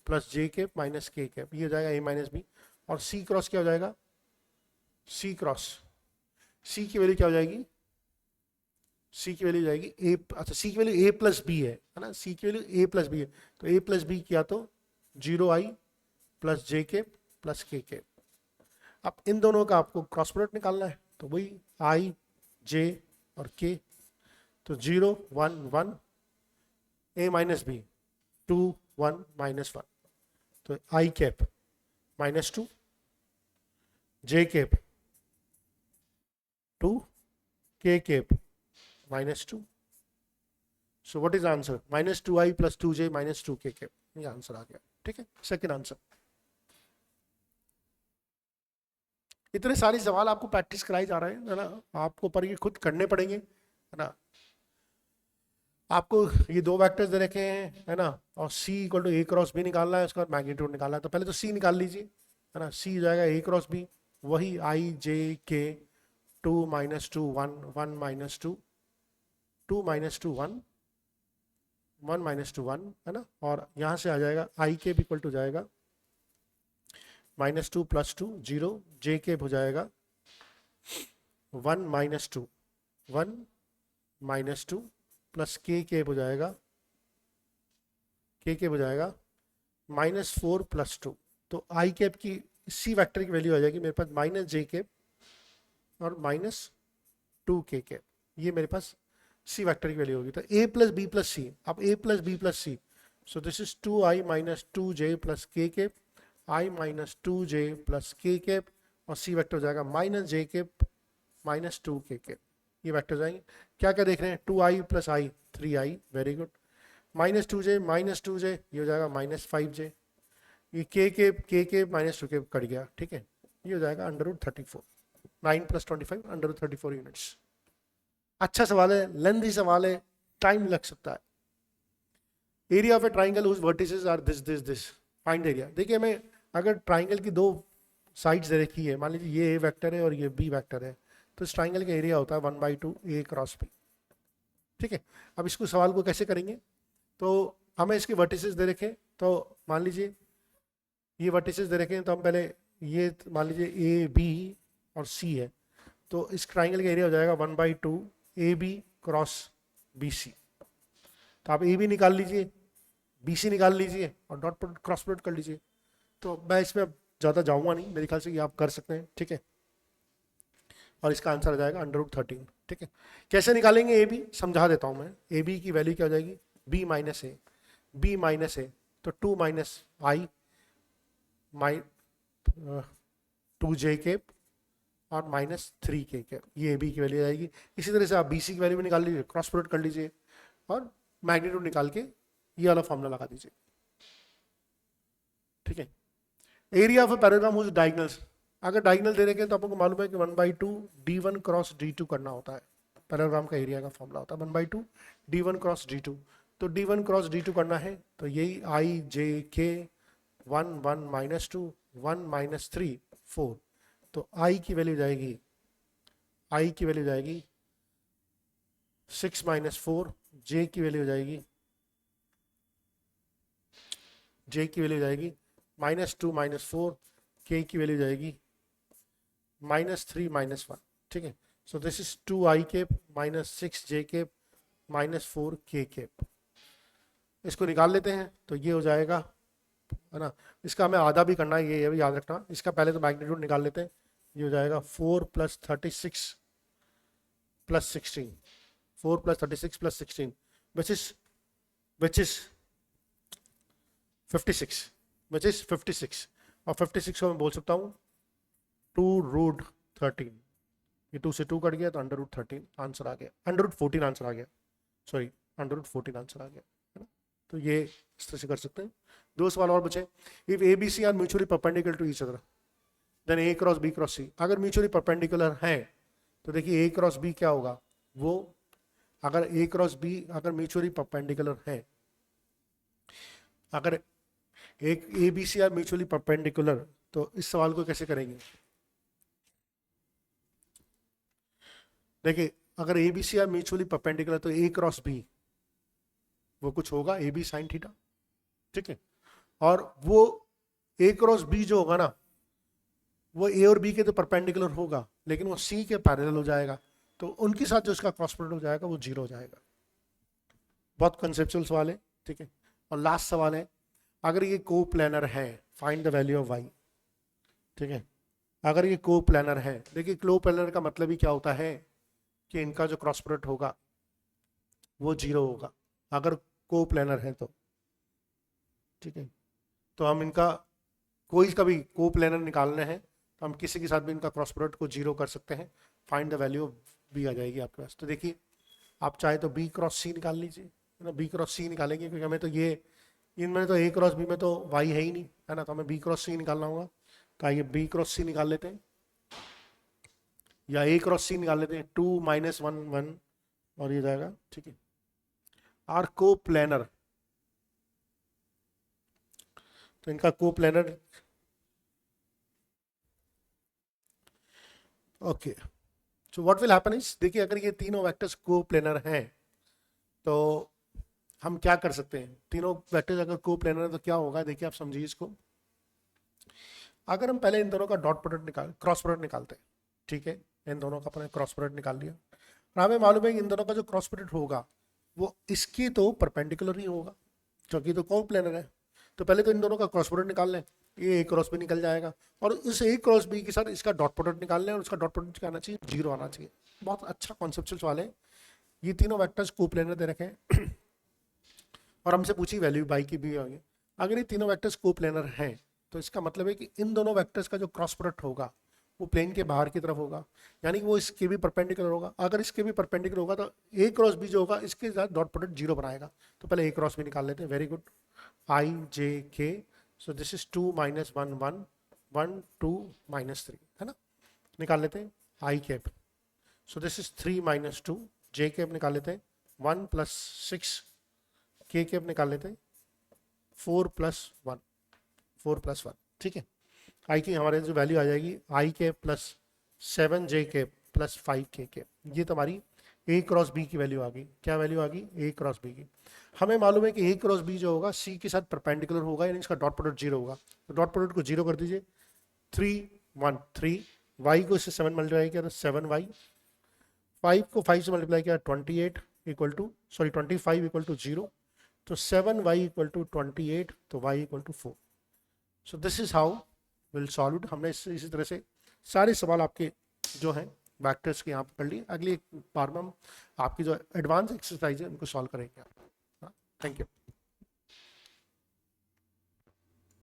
plus J cap minus K cap, ये हो जाएगा A माइनस B। और C क्रॉस क्या हो जाएगा, C क्रॉस, C की वैल्यू क्या हो जाएगी, C की वैल्यू हो जाएगी A, अच्छा C की वैल्यू A प्लस B है ना, C की वैल्यू A प्लस B है, तो A प्लस B किया तो 0I plus J cap plus K cap. अब इन दोनों का आपको क्रॉस प्रोडक्ट निकालना है, तो वही I जे और के, तो 0 1 1, ए माइनस बी 2 1 -1, तो आई कैप -2, जे कैप 2, के cap -2. So what is answer? -2i + 2j - 2k cap. ये आंसर आ गया. ठीक है, सेकंड आंसर. इतने सारे सवाल आपको प्रैक्टिस कराए जा रहे हैं, है ना, आपको पर ये खुद करने पड़ेंगे, है ना. आपको ये दो वेक्टर्स दे रखे हैं, है ना, और c = a क्रॉस b निकालना है, उसका मैग्नीट्यूड निकालना है. तो पहले तो c निकाल लीजिए, है ना. c हो जाएगा a क्रॉस b, वही i j k 2 - 2 1 1 - 2 2 - 2 1 1 - 2 1, है ना. और यहाँ से आ जाएगा i के इक्वल टू जाएगा -2 + 2 0, j के हो जाएगा 1 - 2 1 - 2 प्लस के हो जाएगा -4 + 2. तो आई कैप की सी वेक्टर की वैल्यू आ जाएगी मेरे पास -j कैप और -2k कैप. ये मेरे पास सी वेक्टर की वैल्यू होगी. तो a + b + c, अब a + b + c, so this is 2i - 2j + k cap, i - 2j + k cap, और सी वेक्टर हो जाएगा -j कैप -2k कैप. ये वेक्टर जाएंगे. क्या क्या देख रहे हैं? 2i + i 3i, very good. -2j -2j, ये हो जाएगा -5j. ये k के -2k कट गया. ठीक है, ये हो जाएगा √34. 9 + 25 √34 यूनिट्स. अच्छा सवाल है, लेंथी सवाल है, टाइम लग सकता है. Area of a triangle whose vertices are this this this, find area. देखिए, मैं अगर ट्राइंगल की दो साइड्स दे रखी है, मान लीजिए ये ए वेक्टर है और ये बी वेक्टर है, तो इस ट्राइंगल का एरिया होता है 1/2 a क्रॉस b. ठीक है. अब इसको सवाल को कैसे करेंगे? तो हमें इसके वर्टिसेस दे रखे, तो मान लीजिए ये वर्टिसेस दे रखे हैं, तो हम पहले ये मान लीजिए ए बी और सी है, तो इस ट्राइंगल का एरिया हो जाएगा 1/2 AB क्रॉस BC. तो आप AB निकाल लीजिए, BC निकाल लीजिए और डॉट प्रोडक्ट क्रॉस प्रोडक्ट कर लीजिए. तो मैं इसमें ज़्यादा जाऊंगा नहीं, मेरे ख्याल से ये आप कर सकते हैं. ठीक है, और इसका आंसर आ जाएगा √13. ठीक है. कैसे निकालेंगे AB, समझा देता हूँ मैं. AB की वैल्यू क्या हो जाएगी? B - A, तो 2 - I 2j कैप और -3k कैप, ये AB की वैल्यू आएगी. इसी तरह से आप BC की वैल्यू भी निकाल लीजिए, क्रॉस प्रोडक्ट कर लीजिए और मैग्नीट्यूड निकाल के ये वाला फॉर्मूला लगा दीजिए. ठीक है. Area of a parallelogram whose diagonals, अगर डायगोनल दे रखे हैं तो आपको मालूम है कि 1/2 D1 क्रॉस D2 करना होता है. पैराग्राम का एरिया का फॉर्मूला होता है 1/2 D1 क्रॉस D2. तो D1 क्रॉस D2 करना है, तो यही i j k 1 1 -2 1 -3 4. तो i की वैल्यू जाएगी 6 - 4, j की वैल्यू हो जाएगी -2 - 4, k की वैल्यू जाएगी -3 - 1. ठीक है. So this is 2i cap -6j cap -4k cap. इसको निकाल लेते हैं, तो ये हो जाएगा, है ना. इसका हमें आधा भी करना है, ये भी याद रखना. इसका पहले तो मैग्नीट्यूड निकाल लेते हैं. ये हो जाएगा 4 + 36 + 16, 4 + 36 + 16, which is 56. और 56 को मैं बोल सकता हूँ 2√13. ये 2 से 2 कट गया, तो √13 आंसर आ गया, √14 आंसर आ गया, सॉरी √14 आंसर आ गया, है ना. तो ये इस तरह से कर सकते हैं. दो सवाल और बचे. If ABC are mutually perpendicular to each other, then A cross B cross C. अगर म्यूचुअली परपेंडिकुलर है, तो देखिए A क्रॉस B क्या होगा, वो अगर A क्रॉस B अगर म्यूचुअली परपेंडिकुलर है, अगर एक ABC आर म्यूचुअली परपेंडिकुलर, तो इस सवाल को कैसे करेंगे? देखिए, अगर ABC आर म्यूचुअली परपेंडिकुलर, तो A क्रॉस B वो कुछ होगा AB sin थीटा. ठीक है. और वो A क्रॉस B जो होगा ना, वो A और B के तो परपेंडिकुलर होगा, लेकिन वो C के पैरेलल हो जाएगा, तो उनके साथ जो इसका क्रॉस प्रोडक्ट हो जाएगा वो 0 हो जाएगा. बहुत कंसेप्चुअल सवाल है. ठीक है. और लास्ट सवाल है, अगर ये को प्लानर है, find the value of y. ठीक है. अगर ये को प्लानर है, देखिए को प्लानर का मतलब ही क्या होता है कि इनका जो क्रॉस प्रोडक्ट होगा वो 0 होगा अगर को प्लेनर है तो, ठीक है। तो हम इनका कोई का भी को प्लेनर निकालने हैं तो हम किसी के साथ भी इनका क्रॉस प्रोडक्ट को 0 कर सकते हैं, find the value of B आ जाएगी आपके पास। तो देखिए आप चाहे तो बी क्रॉस सी निकाल लीजिए, है ना, बी क्रॉस सी निकालेंगे क्योंकि हमें तो ये इनमें तो ए क्रॉस बी में तो वाई है ही नहीं, है ना, तो हमें बी क्रॉस सी निकालना होगा। तो आइए बी क्रॉस सी निकाल लेते हैं या ए क्रॉस सी निकाल लेते हैं, 2 - 1 1 और ये जाएगा, ठीक है। आर को प्लेनर, तो इनका को planar, okay. So what will happen is, देखिए अगर ये तीनों वेक्टर्स को प्लेनर हैं तो हम क्या कर सकते हैं, तीनों वेक्टर्स अगर को प्लेनर है तो क्या होगा, देखिए आप समझिए इसको। अगर हम पहले इन दोनों का डॉट प्रोडक्ट क्रॉस प्रोडक्ट निकालते हैं, ठीक है, इन दोनों का अपने क्रॉस प्रोडक्ट निकाल लिया और हमें मालूम है कि इन दोनों का जो क्रॉस प्रोडक्ट होगा वो इसकी तो परपेंडिकुलर ही होगा क्योंकि तो को प्लेनर है। तो पहले तो इन दोनों का क्रॉस प्रोडक्ट निकाल लें, ये ए क्रॉस बी निकल जाएगा और इस ए क्रॉस बी के साथ इसका डॉट प्रोडक्ट निकाल लें और इसका डॉट प्रोडक्ट क्या आना चाहिए, 0 आना चाहिए। बहुत अच्छा कॉन्सेप्चुअल सवाल है। ये तीनों वेक्टर्स को प्लेनर दे रखे हैं और हमसे पूछी वैल्यू बाई की भी होगी। अगर ये तीनों वेक्टर्स को प्लेनर हैं तो इसका मतलब है कि इन दोनों वेक्टर्स का जो क्रॉस प्रोडक्ट होगा वो प्लेन के बाहर की तरफ होगा, यानी कि वो इसके भी परपेंडिकुलर होगा। अगर इसके भी परपेंडिकुलर होगा तो ए क्रॉस बी जो होगा इसके साथ डॉट प्रोडक्ट 0 बनाएगा। तो पहले ए क्रॉस बी निकाल लेते हैं, वेरी गुड, आई जे के, सो दिस इज 2 - 1 1 1 2 -3, है ना, निकाल लेते हैं I cap, so this is 3 - 2, J cap निकाल लेते हैं 1 + 6, के कैप निकाल लेते हैं 4 + 1 4 + 1, ठीक है। आई की हमारे जो वैल्यू आ जाएगी आई कैप प्लस 7 जे कैप प्लस 5 के कैप, ये तो हमारी ए क्रॉस बी की वैल्यू आ गई। क्या वैल्यू आ गई, ए क्रॉस बी की। हमें मालूम है कि ए क्रॉस बी जो होगा सी के साथ परपेंडिकुलर होगा, यानी इसका डॉट प्रोडक्ट 0 होगा। तो डॉट प्रोडक्ट को 0 कर दीजिए, 3 1 3, वाई को इससे 7 मल्टीप्लाई किया तो 7y, 5 को 5 से मल्टीप्लाई किया 28 equal to, sorry 25 equal to 0, तो 7y इक्वल टू 28, तो y equal to 4। So this is how will solve it. हमने इसी तरह से सारे सवाल आपके जो हैं वेक्टर्स के यहाँ पर कर लिए। अगली बार में हम आपकी जो एडवांस एक्सरसाइज है उनको सॉल्व करेंगे। Thank you.